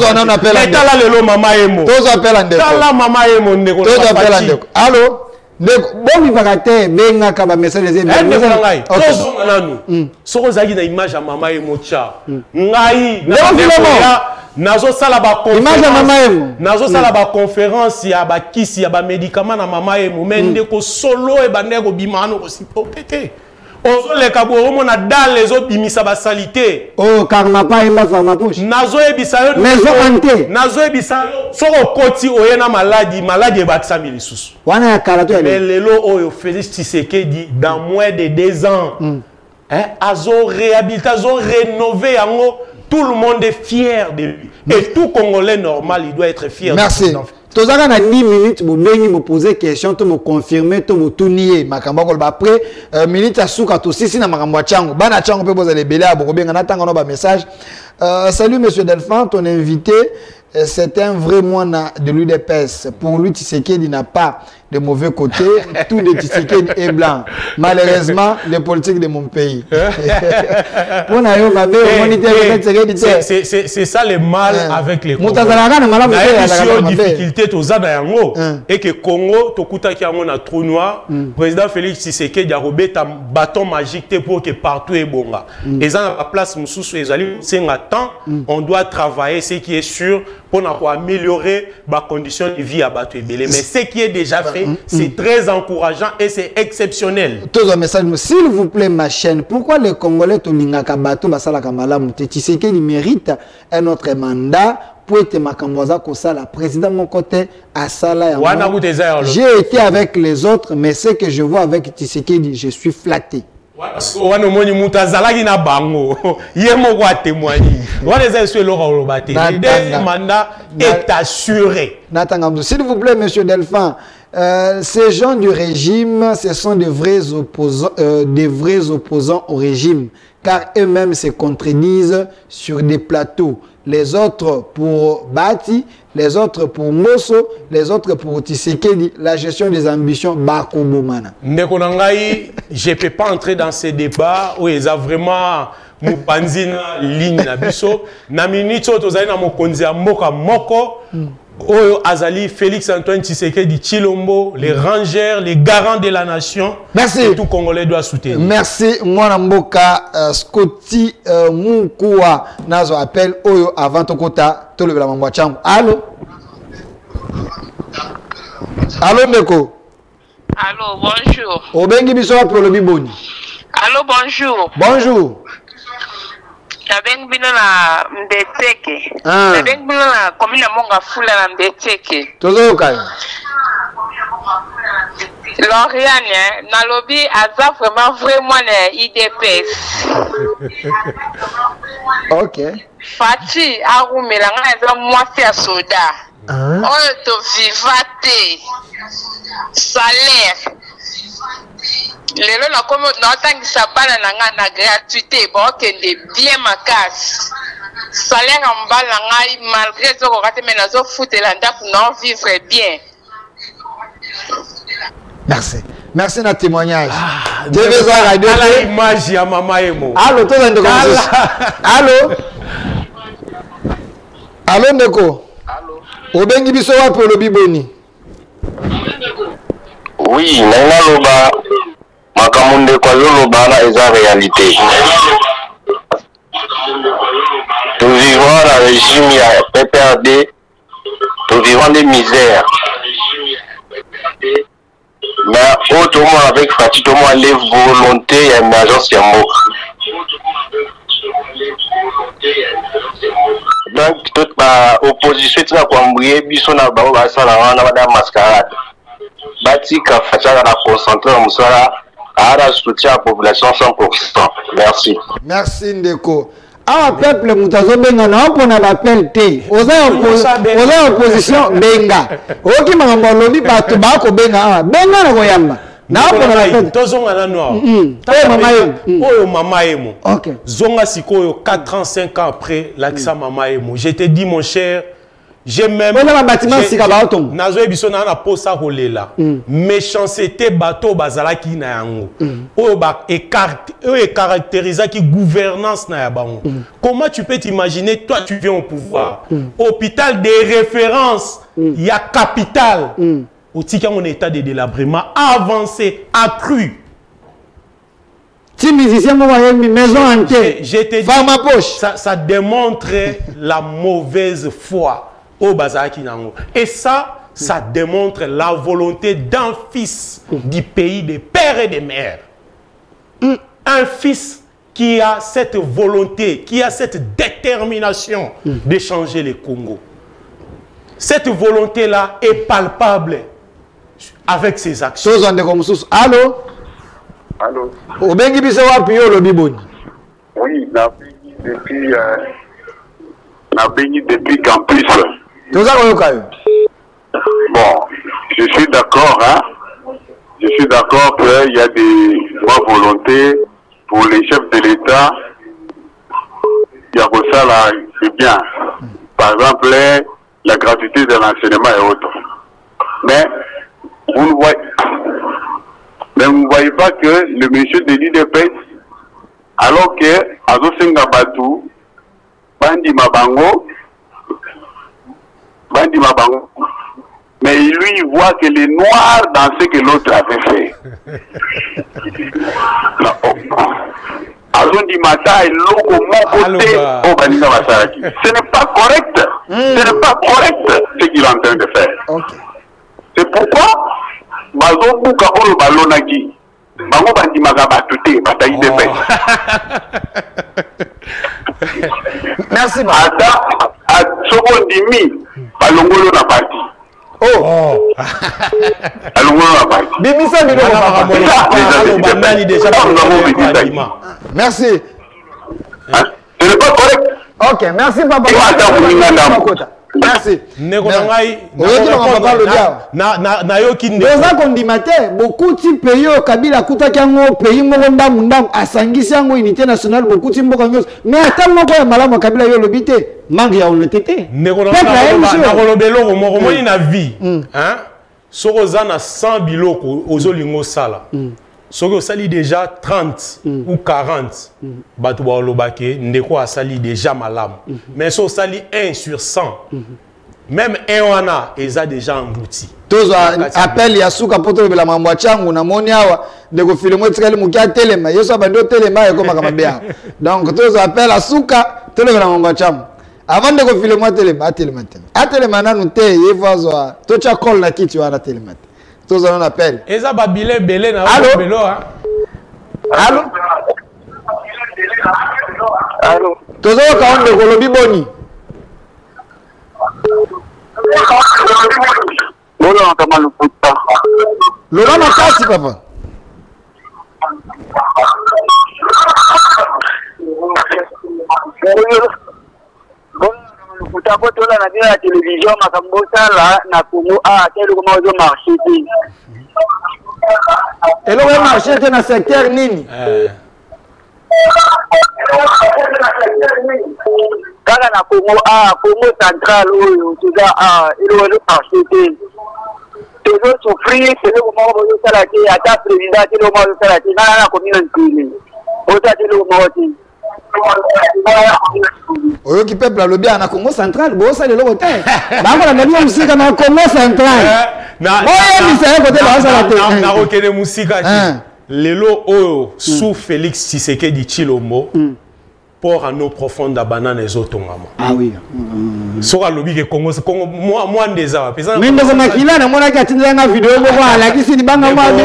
on appelle un l'État là le maman emo. Tous appellent un déco. Là maman emo ndeko. Tous appellent un déco. Allô? Bon il va rater benga kaba message les amis. Tous on a nous. Soko zagi na image à maman emo cha. Ngai. nazo sala ba Image ya Mama Emo. nazo sala ba conférence ya ba kisi ya ba médicament na Mama Emo mende ko solo e bande ko bimano ko sipokete ozo le kabo omona dans les autres bimisa ba salité Oh karma pa imba forma poche. nazo ebisa yo Maison hantée. nazo ebisa yo soko koti oyena maladie e bakisa milisusu Wana ya karato ya mais lelo oyo Félix Tshisekedi dans moins de 2 ans hein azo réhabilité azo rénové yango. Tout le monde est fier de lui. Et tout Congolais normal, il doit être fier. Merci. Tous les gens 10 minutes, vous me poser question, vous me confirmer, vous me tout nier. Après, minute à souka tout si na makambo chango. Bana chango peut poser les bélés à beaucoup bien. On attend un message. Salut Monsieur Delphin, ton invité. C'est un vrai moine de l'UDPS. Pour lui, Tshisekedi n'a pas de mauvais côté. Tout de Tshisekedi est blanc. Malheureusement, les politiques de mon pays. C'est ça le mal avec les Congolais. Difficulté et que Congo, Tokuta qui a un trou noir, président Félix Tshisekedi a robé un bâton magique pour que partout est bon. Et ça, à la place, on doit travailler ce qui est sûr pour améliorer les conditions de vie à Bateau. Mais ce qui est déjà fait, c'est très encourageant et c'est exceptionnel. Tous un message, s'il vous plaît, ma chaîne, pourquoi les Congolais Tolingaka Bateau Basala Kamala Tshisekedi mérite un autre mandat pour être Makamboza Kosala, président de mon côté, à Sala. J'ai été avec les autres, mais ce que je vois avec Tshisekedi, je suis flatté. Wana moni mutazalaki na bango yemo kwa témoigner wana ezeswe lora olobate le mandat est assuré. S'il vous plaît monsieur Delphin, ces gens du régime, ce sont des vrais opposants au régime, car eux-mêmes se contredisent sur des plateaux. Les autres pour Bati, les autres pour Mosso, les autres pour Tshisekedi, la gestion des ambitions Bakoubomana. Ndeko nangai, je ne peux pas entrer dans ces débats où ils ont vraiment mupanzina ligne na biso. Na minute tozali na mokonzi ya mboka moko. Oyo Azali, Félix Antoine Tshisekedi Chilombo, les rangers, les garants de la nation. Merci. Tout Congolais doit soutenir. Merci. Moi, Mboka, Scotty Moukoua, Nazo appelle Oyo avant Tokota, Tole la Mambouachango. Allô? Allô, Meko? Allô, bonjour. Obengi Bisoa pour le Biboni. Allô, bonjour. Bonjour. Nabeng bino na Mbeteke. Nabeng bino na commune Monga Fula na Mbeteke. Tozo kai. Lauriane, na lobby aza vraiment na IDPS. OK. Fati arumela nga eza mwasi ya soda. Oyo to vivate. Salaire. Lelo na komo na tangisa bana na gratuité bokende bien makasi. Salaire en bala ngai malgré zoko kate mais nazo foutela ndaku non vivre bien. Merci. Merci na témoignage. À l'image ya Mama Emo. Allô, toi Allô? Allô Ndeko? Allô? Obengi biso wa pour le Biboni. Oui, nanga loba makamunde kwa loba na eza réalité. Nous vivons la régime ya PPRD, nous vivons des misères. Mais autrement avec Fati, tout le monde lève volonté et une agence Yambo. Donc toute l'opposition est pour embrouiller biso na bao basa na wana mascarade. Batika Fatala a concentré en Moussala à soutien à la population 100%. Merci. Merci Ndeko. Ah, peuple Moutazo Benga, non, pour l'appel T. Osa opposition Benga. Ok, ma lobby partout, Bako Benga, Benga na Goyamba. Na pour l'appel. Tozonga na noir. Mama Emo. Ok. Zonga sikoyo 4 ans, 5 ans après, l'Aksa Mama Emo. Je te dis, mon cher. J'ai même nazo ebisona na posa kolela méchanceté bateau bazalaki na yango o ba caractérise qui gouvernance na ya bango. Comment tu peux t'imaginer toi tu viens au pouvoir hôpital de référence il y a capital au tika en état de délabrement avancé accru Ti musicien mo va maison hantée. Je te dis, ma poche. Ça démontre la mauvaise foi au Bazaki Nango. Et ça démontre la volonté d'un fils du pays des pères et des mères. Un fils qui a cette volonté, qui a cette détermination de changer le Congo. Cette volonté-là est palpable avec ses actions. Allô? Allô? Obengi biso wapi yo lobi boni? Oui, na béni depuis campus. Bon, je suis d'accord, hein. Je suis d'accord qu'il y a des bonnes volontés pour les chefs de l'État. Il y a pour ça là, c'est bien. Par exemple, la gratuité de l'enseignement et autres. Mais vous ne voyez pas que le monsieur de l'IDPS, alors que Azo Sengabatu, Bandi Mabango, mais lui il voit que les noirs dans ce que l'autre avait fait. Azo Dimata et Loko Mokote au Banina Masaraki. Ce n'est pas correct. Ce n'est pas correct ce qu'il est en train de faire. Okay. C'est pourquoi Bazo Buka Olo Balonaki. Bango Bandi Magabatuté, Bataï de Paix. Merci. À Sokondimi, Balongolo na parti. Oh. Balongolo na parti. Bimisa merci. Ce n'est pas correct. Ok, merci papa. Merci. Beaucoup de pays au Kabila Koutakango, pays Morondam, à Sangisango, unité nationale, beaucoup de Mbokangos. Mais attends, moi, Malam Kabila Yolobité, Mangia, on était. Nekolobelo, Moromoni na vie. Sorozana 100 biloko, Ozolingo Sala. Soko sali déjà 30 ou 40, Batou Baolobake, Ndeko a sali déjà malam. Mais so sali 1 sur 100. Même 1 wana, ils ont déjà englouti. Tous appel Yasuka poto bela mambo changu na moni awa ndeko filimo tsikali mukia telema yeso abando telema yako makamabea. Donc tous appel Asuka tole bela mambo changu. Avant de filimo telema atelema nanu te yevazo to cha call na kiti wana telema. Tous on appelle. Eza babile belé na belo hein. Allô? Allô? Tous on ka on de kolobi boni. Lola makasi papa. Utakotola na bila télévision makambosa la na Congo a telo kama ozo marché. Elo we marché na secteur nini? Kaka na Congo a Congo central oyo tuza a elo we marché. Telo souffrir telo kama ozo sala ki ata président telo kama ozo sala ki na communauté. Ota telo kama ozo oyo ki peuple alobi na Congo central bo sa lelo côté bango na ndeli musika na Congo central oyo misaya côté ba sa la te na okene musika lelo oyo sous Félix Tshisekedi Tshilombo pour à nos profondes banane ezotongama ah oui soka lobi ke Congo moi ndeza wa pesa mendo ko makila na mona ka tindela na video ngo ala kisi di banga mami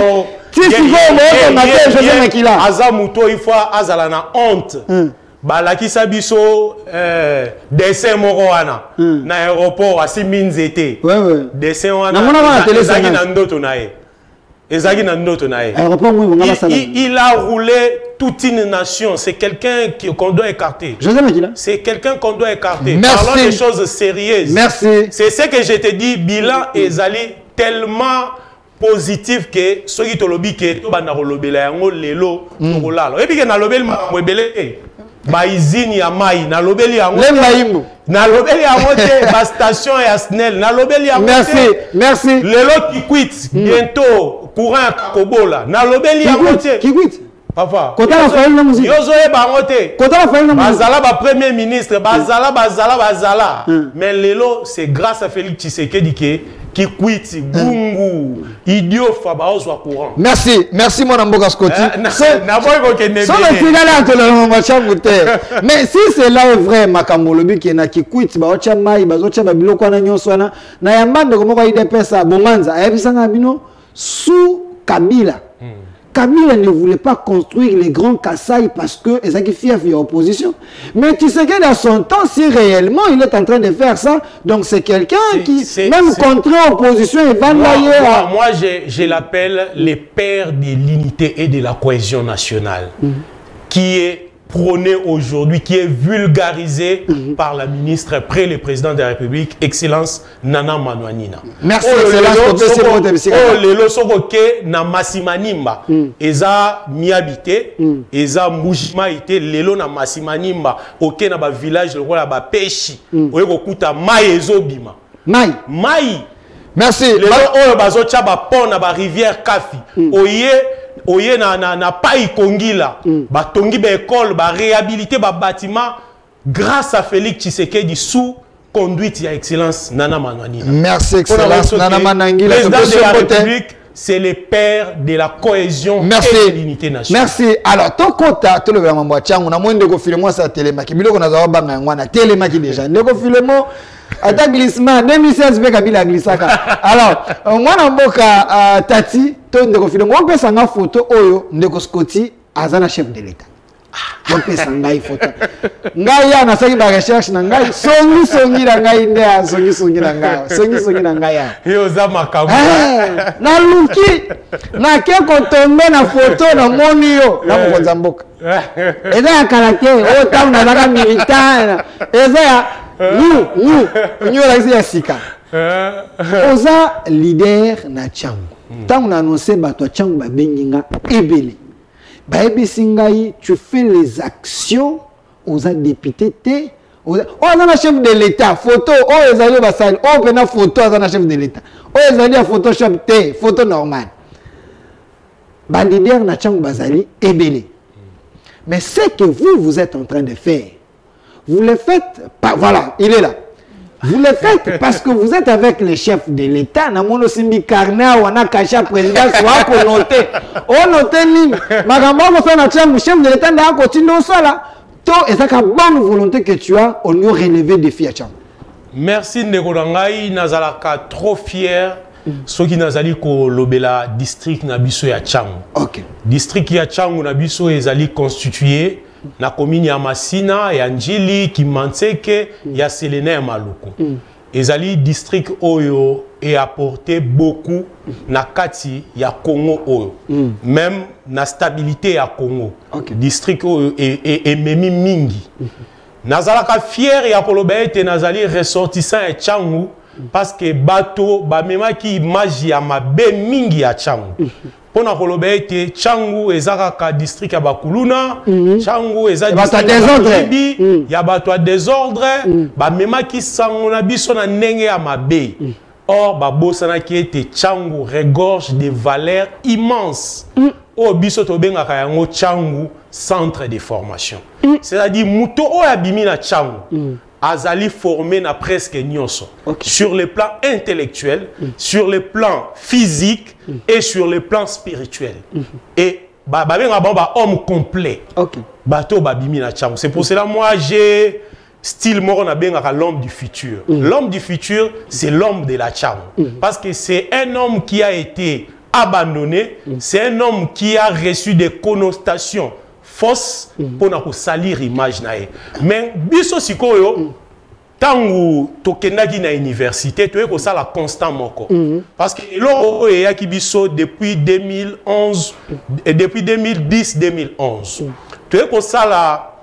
aza muto il faut azala na honte balakisa biso dessin moko wana na aéroport asi minzete dessin wana ezaki na ndoto na ye il a roulé toute une nation. C'est quelqu'un qu'on doit écarter. C'est quelqu'un qu'on doit écarter. Parlons des choses sérieuses. Merci. C'est ce que je te dis, bilan ezali tellement positif que ceux qui te lobby que bana lobela yango lelo tolala. Et puis que na lobel mwebele ba izini ya mai na lobeli yango. Na lobeli yango te ba station ya SNEL na lobeli yango. Merci. Lelo qui quitte bientôt courant kobola. Na lobeli yango te. Qui quitte? Papa. Kota la faille na musique. Yozo e bango te. Kota la faille na musique. Bazala ba premier ministre, bazala. Mais lelo c'est grâce à Félix Tshisekedi Kikwiti, Gungu, Idio, Fabaozwa courant. Merci, merci mon amboka Scotty. Mais si cela est vrai, Makamolobi qui est na Kikwiti, Baocha Mai, Bazocha Babiloko na Nyoswana, na Yambando comme il dépêche Bomanza, Ayabisanga Bino, sous Kabila. Kabila ne voulait pas construire les grands Kassai parce que c'est qui fier de l'opposition. Mais tu sais que dans son temps, si réellement il est en train de faire ça, donc c'est quelqu'un qui, même contre l'opposition, il va l'ailleurs. Moi, je l'appelle les pères de l'unité et de la cohésion nationale, qui est prôné aujourd'hui, qui est vulgarisé par la ministre, après le président de la République, Excellence Nana Manouanina. Merci, Excellence. Lelo sokoke na Masimanimba, eza mihabité, eza Mujima ité, lelo na Masimanimba, oké na ba village, le roi ba peshi, oyeko kuta mai ezobima. Mai. Mai. Merci. Lelo oyo bazocha ba pont na ba rivière Kafi. Oye na Pai Kongila, batongi ba école, ba réhabiliter ba bâtiment grâce à Félix Tshisekedi sous conduite ya Excellence Nana Manouanina. Merci Excellence Nana Manouanina. Président de la République, c'est le père de la cohésion et de l'unité nationale. Merci. Alors, ton compte, tu le vois, on a moins de films sur Télémaki. Mais on a un Télémaki déjà. Ne films attaque glissement 2016 Kabila glissaka. Alors, moi na Tati, to ndeko film on peut sanga photo oyo ndeko Scotty azana chef de l'état. On peut sanga photo. Ngai ya na saki ba recherche na ngai songi na ngai nde songi na ngai. Yo za makabu. Na luki na ke ko tombe na photo na moni yo na mokonza mboka. Eza ya caractère o tamu na baka militant. Eza ya nous la sika. Oza leader na Tchangu. Tant on a annoncé toi Tchangu ba benginga ebele. Ba ebisingai tu fais les actions aux députés té. Oh na chef de l'état photo oh ezali basali oh pena photo na chef de l'état. Oh ezali a Photoshop té photo normale. Ba leader na Tchangu bazali ebele. Mais ce que vous êtes en train de faire, vous le faites, voilà, il est là. Vous le faites parce que vous êtes avec les chefs de l'État. Namono Simbi Karna, Wana Kacha, président, soit pour noter. On note ni. Magambo, le chef de l'État n'a continué au sol. Et c'est la bonne volonté que tu as au lieu de relever des filles. Merci Nekodangai, Nazalaka trop fier. Ce qui nazali ko lobela district nabiso ya Tchangu. OK. District ya Tchangu nabiso ezali constitué na commune ya Masina ya Njili Kimanseke ya Selena ya Maluku. Ezali district oyo et apporté beaucoup na kati ya Congo oyo. Même na stabilité ya Congo. District oyo et memi mingi. Nazalaka fier ya koloba ete nazali ressortissant ya Tchangu. Parce que bato ba mema ki image ya mabe mingi ya Tchangu. Pona koloba ete Tchangu ezaka district ya Bakuluna, Tchangu eza district ya bato ya désordre, ba mema ki sango na biso na ndenge ya mabe. Or ba bosana ki ete Tchangu regorge de valeurs immenses. O biso to bengaka yango Tchangu centre de formation. C'est-à-dire muto o abimi na Tchangu. Azali formé na presque nyonso. Sur le plan intellectuel, sur le plan physique et sur le plan spirituel. Et homme complet. Bato babimi na Tchangu. C'est pour cela moi j'ai style moro na bengaka l'homme du futur. L'homme du futur, c'est l'homme de la Tchangu. Parce que c'est un homme qui a été abandonné, c'est un homme qui a reçu des connotations fausse pour na salir image nae. Mais biso sikoyo tangu tokendaki na université tu ko sala constant moko. Parce que lo ya ki biso depuis 2011 et depuis 2010-2011. Tu ko sala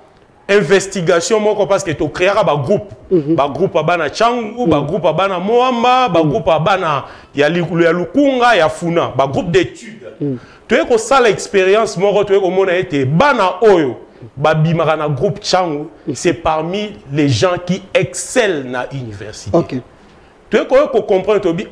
investigation moko parce que tu créera ba groupe abana Tchangu, ba groupe abana Moamba, ba groupe abana ya Lukunga, ya Funa, ba groupe d'études. Tu es que ça l'expérience moko tu es que mona été bana oyo babimaka na groupe Tchangu, c'est parmi les gens qui excellent na université. Tu es que comprendre to bi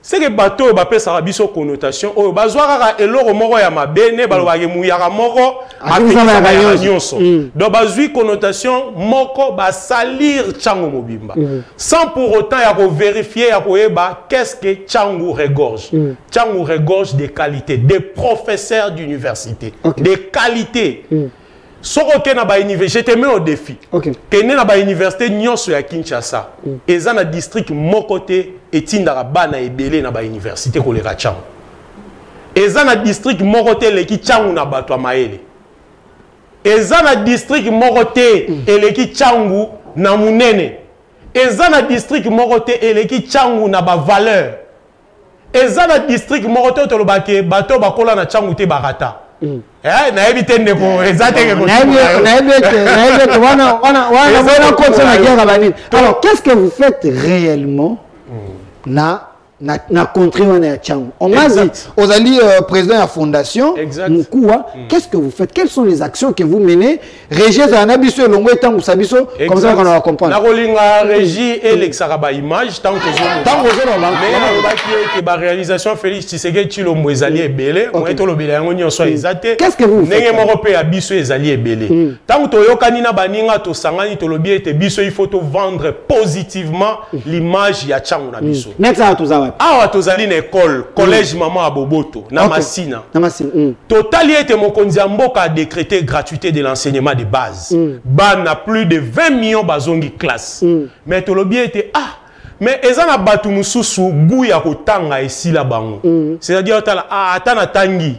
c'est que bateau bapé ça biso connotation o bazwara eloro moko ya mabene balobake muyaka moko apesa ba nyonso donc bazwi connotation moko ba salir Tchango mobimba sans pour autant ya ko vérifier ya ko eba qu'est-ce que Tchango regorge. Tchango regorge des qualités, des professeurs d'université, des qualités. Soko ke na ba université, je te mets au défi. Que na ba université nyonso ya Kinshasa, eza na district mokote etindaka bana ebele na ba université ko le Tchango. Eza na district mokote leki Tchango na bato ya maele. Eza na district mokote eleki Tchango na munene. Eza na district mokote eleki Tchango na ba valeur. Eza na district mokote to lobake bato bakola na Tchango te barata. Na éviter de pour alors qu'est-ce que vous faites réellement na contrée wana Tchango? On m'a dit aux alliés président de la fondation Moukoua, qu'est-ce que vous faites? Quelles sont les actions que vous menez? Régis à Nabiso Longo et Tango Sabiso, comme ça qu'on va comprendre. La Rolinga Régie et l'exaraba image tant que mais la réalisation Félix Tshisekedi Tshilombo les alliés belé on est au lobby on soit exaté. Qu'est-ce que vous faites? Nenge moko à biso les alliés belé tant que yoka nina baninga to sangani to lobby et biso il faut vendre positivement l'image ya Tchango na biso. Ah, tozali na école, collège maman à Boboto, na Massina. Total était mokonzi mboka a décrété gratuité de l'enseignement de base. Ban a plus de 20 millions bazongi classe. Mais tolobi était mais ezana batu mususu buya kotanga esila bango. C'est-à-dire atana tangi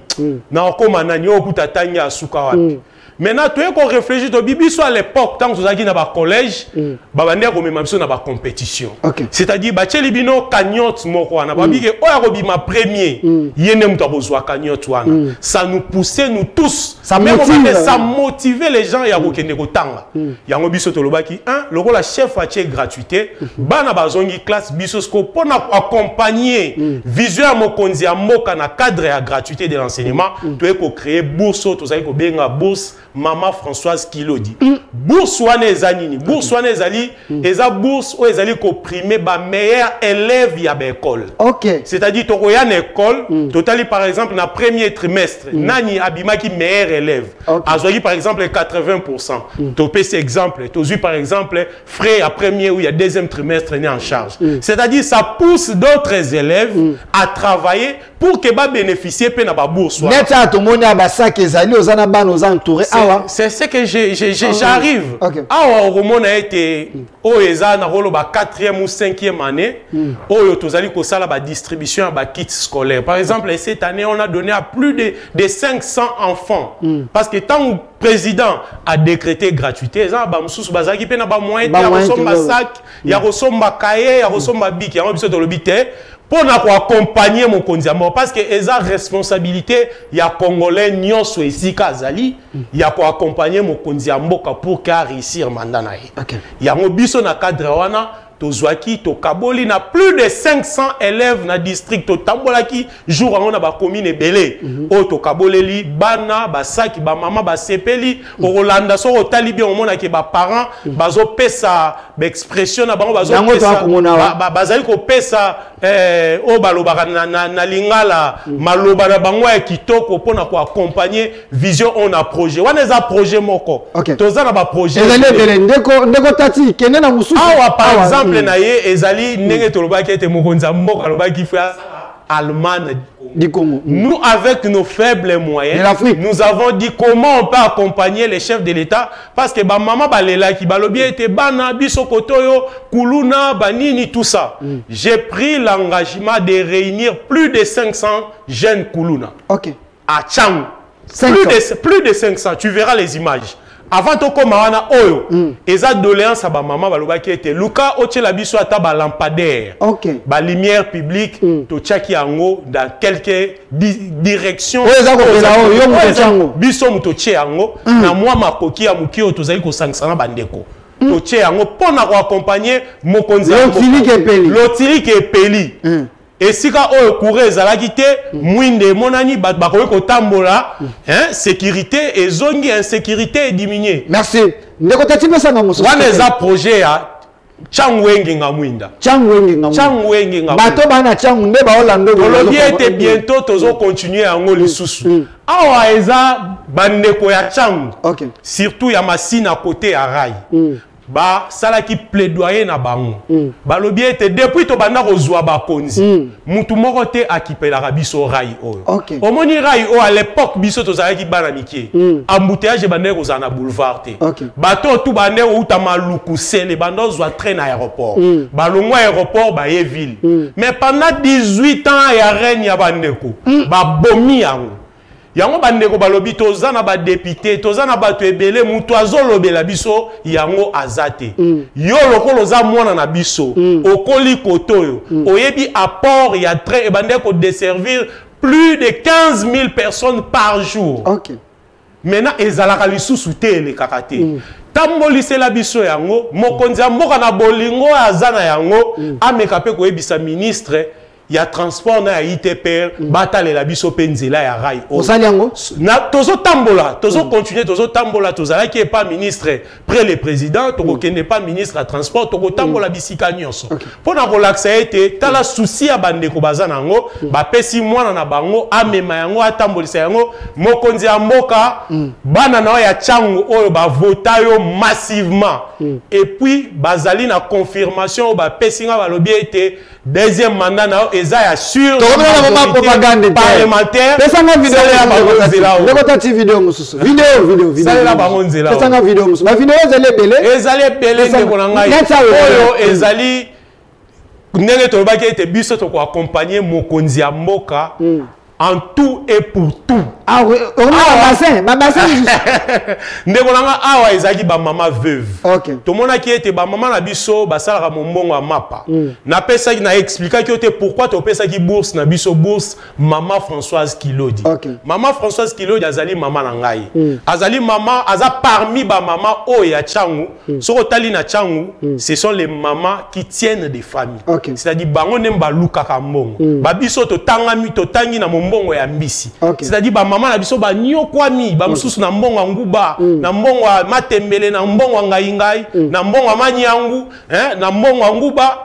na okoma nani okuta tangi asuka wapi. Maintenant, tu es qu'on réfléchit au bibiso à l'époque, tant que vous avez dans le collège, babandé comme même dans la compétition. C'est-à-dire, bacheli bino cagnotte moko na babi que oya ma premier, yene muta bozwa cagnotte wana. Ça nous poussait nous tous, ça motivait les gens ya kokende kotanga. Ya ngobiso to lobaki le rôle la chef atie gratuité, bana bazongi classe biso sko pona accompagner vision mokonzi ya mboka na cadre ya gratuité de l'enseignement, tu es ko créer bourse, to zali ko benga bourse Maman Françoise Kilodi. Bourse wana ezanini. Bourse wana ezali eza bourse ou ezali ko primer ba meilleur élève ya l'école. C'est-à-dire to koya na école, totali par exemple na premier trimestre, nani abimaki meilleur élève. Azwaki par exemple 80%. To pese exemple, to zu par exemple frais à premier ou il y a deuxième trimestre né en charge. C'est-à-dire ça pousse d'autres élèves à travailler pour que ba bénéficier pe na ba bourse wana. Net a to mona ba sac ezali ozana ban aux entourés. C'est ce que j'arrive. Awa Romon a été au ESA na rolo ba 4e ou 5e année. Oyo tozali ko sala ba distribution ba kits scolaires. Par exemple, cette année on a donné à plus de 500 enfants parce que tant que président a décrété gratuité, ça ba mususu bazaki pe na ba moyen ya resomba sac, ya resomba cahier, ya resomba bic, ya biso to lobité. Pour accompagner mon kondiamo parce que eza responsabilité ya congolais nyonso esika azali ya ko accompagner mon kondiamo pour réussir mandat na ye. Ya mobiso na cadre wana tozwaki to kaboli na plus de 500 élèves na district to tambolaki jour on a ba commune belé o to kaboleli bana ba saki ba mama ba sepeli o Rolanda so o talibi o mona ke ba parents bazo pesa ba expression na bango bazo pesa bazali ko pesa o baloba na lingala maloba na bango ya kitoko pona ko accompagner vision on a projet wana za projet moko toza na ba projet ndeko tati kene na mususu par exemple naye ezali ndenge tolobaki ete mokonza mboka lobaki fa Allemagne du Congo. Nous avec nos faibles moyens nous avons dit comment on peut accompagner les chefs de l'État parce que ba maman balela ki balobi ete bana biso kotoyo kuluna banini tout ça. J'ai pris l'engagement de réunir plus de 500 jeunes kuluna. À Tchango. Plus de 500, tu verras les images. Avant to koma wana oyo eza doléance à ba maman baloba ki était Luka otela biso ata ba lampadaire ba lumière publique to tchaki yango dans quelques directions biso muto tche yango na mwa makoki ya muki o tozali ko sangsana bandeko to tche yango pona ko accompagner mokonzi lotili ke peli et si ka oyo couré ezalaki te mwinde monani bakoki kotambola sécurité et zongi insécurité est diminuée. Merci. Ndeko tati pesa na mususu. Wana eza projet ya Changwenge ngamwinda. Changwenge ngamwinda. Changwenge ngamwinda. Bato bana changunde ba Orlando. Colombie était bientôt tozo continuer à ngoli susu. Awa eza bandeko ya changu. OK. Surtout ya masina côté à rail. Ba sala qui plaidoyer na bango. Ba lobi était depuis to banda kozwa ba konzi. Mutu moko te akipela biso rail oyo. OK. Omoni rail o à l'époque biso to zaki bana mikie. Embouteillage bande kozana boulevard te. OK. Bato tout bande uta maluku sele bando zwa train à aéroport. Ba longwa aéroport ba ye ville. Mais pendant 18 ans ya règne ya bandeko. Ba bomi yango. Yango bandeko balobi tozana ba député tozana bato ebele mutu azolobela biso yango azate yo lokolo za mwana na biso okoli kotoyo oyebi apport ya train e bandeko desservir plus de 15 000 personnes par jour. OK. Maintenant ezalaka lisusu te le kakate tambolisela biso yango mokonzi ya mboka na bolingo azana yango ameka pe koyebisa ministre ya transport na ya ITPR batale la biso penzela ya rail osali yango na tozo tambola tozo continuer tozo tambola tozala qui est pas ministre près le président toko kende pas ministre à transport toko tambola bisika nyonso pona relaxa été tala souci ya bandeko bazana ngo ba pesi mwana na bango amema yango atambolisa yango mokonzi ya mboka bana na ya changu oyo ba vota yo massivement et puis bazali na confirmation ba pesi nga balobi été deuxième mandat na eza sûr propagande parlementaire pesanga vidéo ya ndeko vidéo mususu vidéo sala ba monzela pesanga vidéo mususu ba vidéo ezali belé ndeko na ngai oyo ezali ndenge tolobaki ete biso to ko accompagner mokonzi ya mboka en tout et pour tout. Ah oui, on a ma bassin. Ndeko nanga awa ezaki ba mama veuve. OK. To mona ki ete ba mama na biso basala mombongo ya mapa. Na pesa ki na expliquer ki ete pourquoi to pesa ki bourse na biso bourse maman Françoise Kilodi. OK. Maman Françoise Kilodi azali mama na ngai. Azali mama aza parmi ba mama o ya changu. Soko tali na changu, ce sont les mamans qui tiennent des familles. OK. C'est-à-dire bango nemba luka kambongo. Ba biso to tangami to tangi na mbongo ya mbisi. C'est-à-dire ba maman na biso ba nyokwami ba mususu na mbongo nguba na mbongo matembele na mbongo ngai ngai na mbongo manyangu na mbongo nguba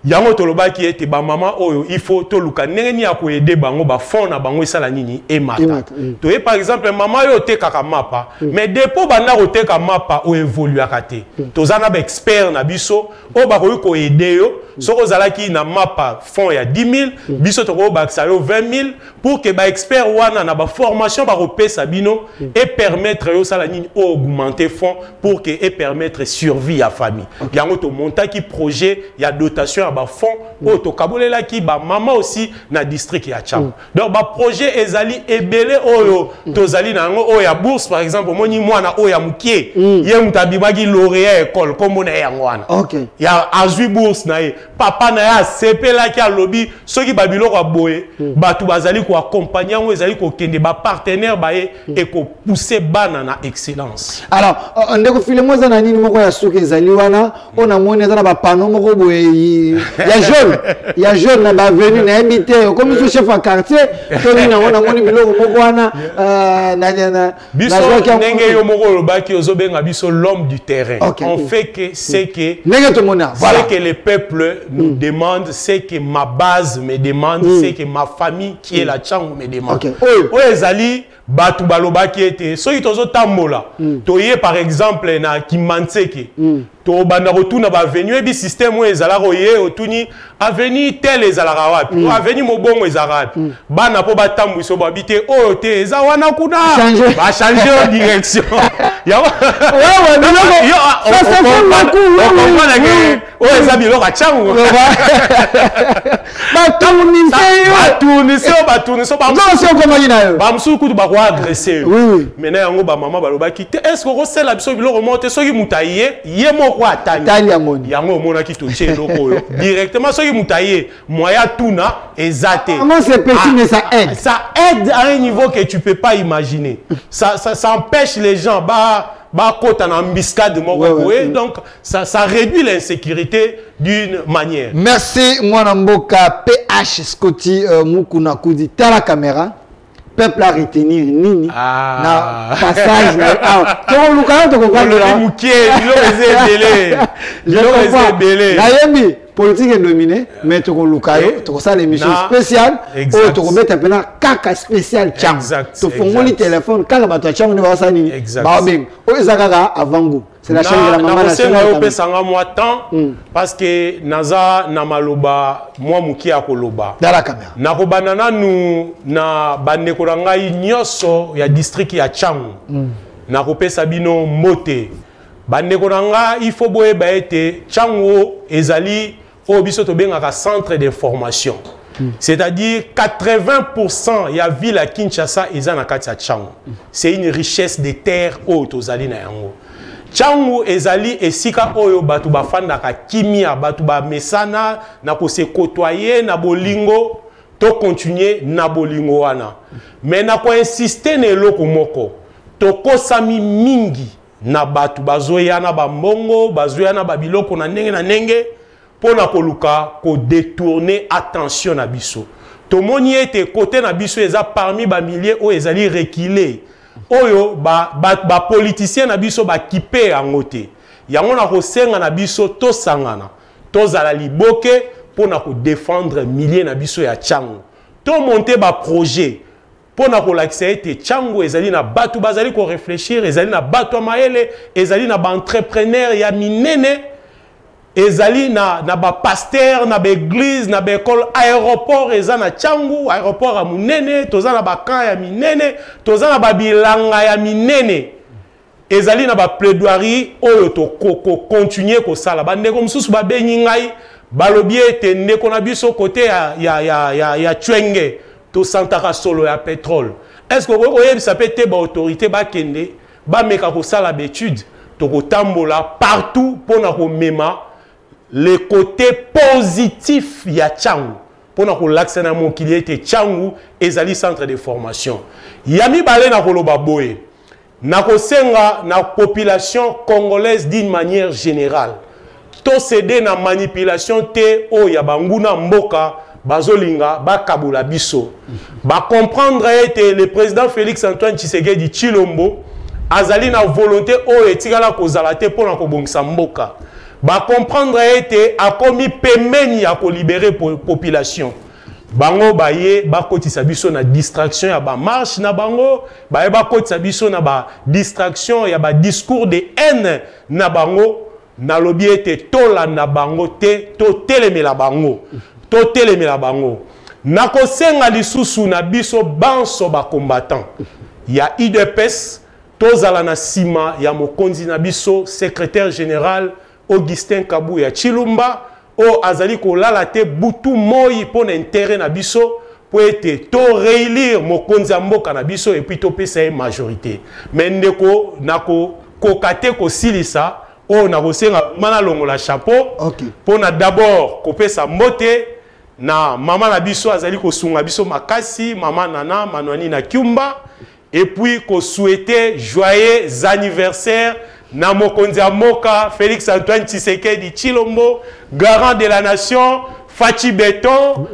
yango tolobaki ete ba mama oyo il faut toluka ndenge ni ya ko aider bango ba fond na bango esala nini emata to par exemple mama yo te kaka mapa mais depo banda ko te ka mapa o évoluer akate tozana ba expert na biso o ba ko aider yo soko zalaki na mapa fond ya 10 000 biso to ko ba yo 20 000 pour que ba expert wana na ba formation ba repesa bino et permettre yo sala nini augmenter fond pour que et permettre survie à famille yango to montaki projet ya dotation ba fond to kabolela ki ba mama aussi na district ya Tcham. Donc ba projet ezali ebele oyo tozali na ngo oyo ya bourse par exemple moni mwana oyo ya mukie ye mutabimaki lauréat école comme na yango wana. OK. Ya azui bourse na ye papa na ya sepela ki alobi soki babilo kwa boye batu bazali ko accompagner ngo ezali ko kende ba partenaire ba ye et ko pousser bana na excellence. Alors ndeko filemo za na nini moko ya suki ezali wana ona moni za na ba pano moko boye il y a jeune na ba venu na invité comme ce chef en quartier to ni na ona moni biloko moko wana na biso ndenge yo moko lobaki ozobenga biso l'homme du terrain. On fait que c'est que voilà que le peuple nous demande, c'est que ma base me demande, c'est que ma famille qui est la Tchangou me demande. Ezali batu balobaki ete soki tozo tambola toye par exemple na Kimanseke to banda rotuna ba venu ebi système o ezala roye otuni avenue tel ezala wapi avenue mobongo ezala wapi bana po batambu so babite o te eza wana kuna ba changer direction ya o eza biloko achangu batournise ba msuku tu ba ko agresser maintenant yango ba mama balobaki te est-ce que sela biso biloko monte soki mutaye ye moko atani yango mona ki tonche loko yo directement soki mutaye moya tuna ezate comment c'est petit mais ça aide à un niveau que tu peux pas imaginer ça empêche les gens kota na embuscade donc ça réduit l'insécurité d'une manière. Merci mwana mboka PH Scotty Mukuna Kudi tala caméra peuple a retenir nini Ah. na passage na to lukana to comprendre là na yembi politique est dominée mais to lukayo to ça l'émission spéciale ou to mettre un kaka spécial cham to fongoli téléphone kaka bato cham ne ba ça nini ba beng o ezaka avant goût. C'est la chaîne de la maman nationale. Parce que naza na maloba moi muki akoloba. Dans la caméra. Na kobanana nu na bandeko ngai nyoso ya district ya Changu. Na kopesa bino mote. Bandeko nanga il faut boyeba ete Changu ezali o biso to bengaka centre d'information. C'est-à-dire 80% ya ville à Kinshasa eza na kati ya Changu. C'est une richesse de terres au tozali na yango. Changu ezali esika oyo batu bafandaka kimia batu ba mesana na ko se côtoyer na bolingo to continuer na bolingo wana mais na ko insister na eloko moko to kosami mingi na batu bazoya na ba mbongo bazoya na ba biloko na ndenge pona koluka ko détourner attention na biso to moni ete côté na biso eza parmi ba milliers o ezali reculer oyo ba politicien na biso ba kipe angote yango na kosenga na biso to sangana to zala liboke pona ko défendre milliers na biso ya Changu to monter ba projet pona ko lakisa ete Changu ezali na batu bazali ko réfléchir ezali na batu maele ezali na ba entrepreneur ya minene ezali na ba pasteur na ba église na ba école aéroport eza na Changu aéroport a munene toza na ba camp ya minene toza na ba bilanga ya minene ezali na ba plaidoirie oyo to continuer ko sala ba ndeko mususu ba benyi ngai balobi ete ndeko na biso côté ya Chwenge to santaka solo ya pétrole est-ce que vous voyez ça peut être ba autorité ba kende ba meka ko sala d'étude to ko tambola partout pona ko mema le côté positif ya Changu pour na ko l'accès na mokili ete Changu ezali centre de formation yami balé na koloba boye na ko senga na population congolaise d'une manière générale to céder na manipulation te o ya banguna mboka bazolinga bakabula biso ba comprendre ete le président Félix Antoine Tshisekedi Tshilombo azali na volonté o etikala kozala te pour na ko bongisa mboka ba comprendre ete akomi pemeni ya ko libérer population bango baye ba kotisa biso na distraction ya ba marche na bango baye ba kotisa biso na ba distraction ya ba discours de haine na bango na lobi ete tola na bango te to telemela bango na kosenga lisusu na biso banso ba combattant ya IDPS tozala na sima ya mokonzi na biso secrétaire général Augustin Kabou ya Chilumba o azali ko lala te butu moi pour intérêt na biso pour être to réélire mokonzi mboka na biso et puis to pesa majorité mais ndeko nako kokate ko silisa o na kosenga mana longo la chapeau pour na d'abord ko pesa mbote na mama na biso azali ko sunga biso makasi mama nana manwani na Kiumba et puis ko souhaiter joyeux anniversaire na mokonzi moka Félix Antoine Tshisekedi Tshilombo garant de la nation Fachi Beton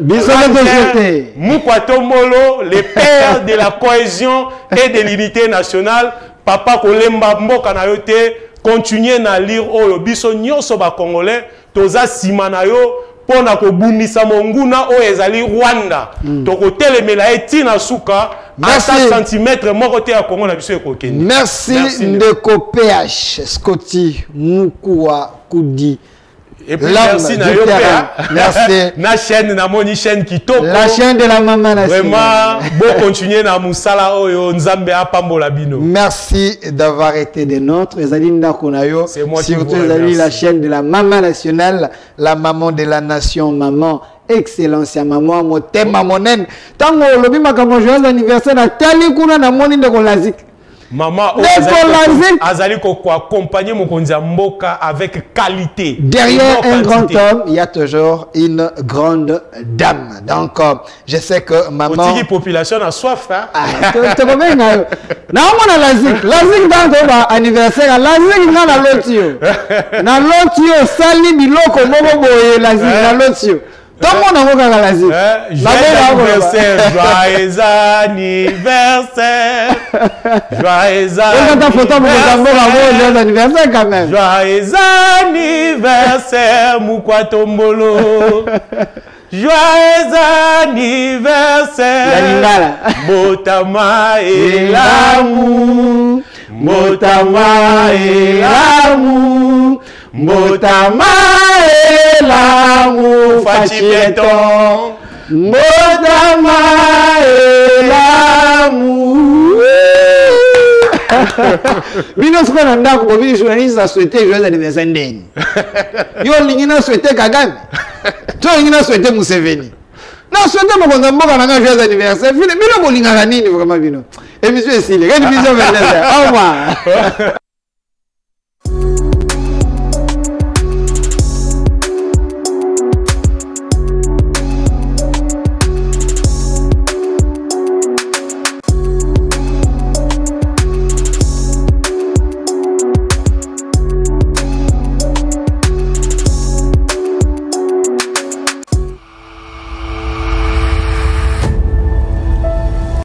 Mukwato Molo le père de la cohésion et de l'unité nationale papa kolemba mboka na yote continuer na lire oyo biso nyonso ba congolais toza sima na yo pona ko bundisa monguna o ezali Rwanda to ko telemela etina suka merci centimètre moko te ya Congo na biso ekokende merci ndeko PH Scotty Mukua Kudi et puis merci na yo merci na chaîne na moni chaîne kitoko la chaîne de la maman nationale vraiment beau continuer na musala oyo nzambe apambola bino merci d'avoir été des nôtres ezali ndako na yo surtout ezali la chaîne de la maman nationale la maman de la nation maman excellence ya maman motema monen tango lobi makambo joyeux anniversaire na tali kuna na moni ndeko lazik maman azali ko accompagner mokonzi mboka avec qualité. Derrière un grand homme, il y a toujours une grande dame. Donc je sais que maman la population a soif hein. Tu comprends na on lazik dans anniversaire lazik na lotio. Na lotio sali biloko moko boye lazik na lotio. Tout le monde a vu la zik. Joyeux anniversaire. Joyeux anniversaire. Joyeux anniversaire quand même. Joyeux anniversaire, Mukwatombolo. Joyeux anniversaire. Botama et l'amour. Botama et l'amour. Botama et l'amour. Fachieton. Botama et l'amour. Bino ce qu'on a dit, comme les journalistes a souhaité joyeux anniversaire d'Eni. Yo l'ingénieur souhaité Kagame. Toi l'ingénieur souhaité Museveni. Non, souhaité mon contemporain à un joyeux anniversaire. Bino mon l'ingénieur vraiment bino. Et monsieur Sile, quelle vision 22h. Au revoir.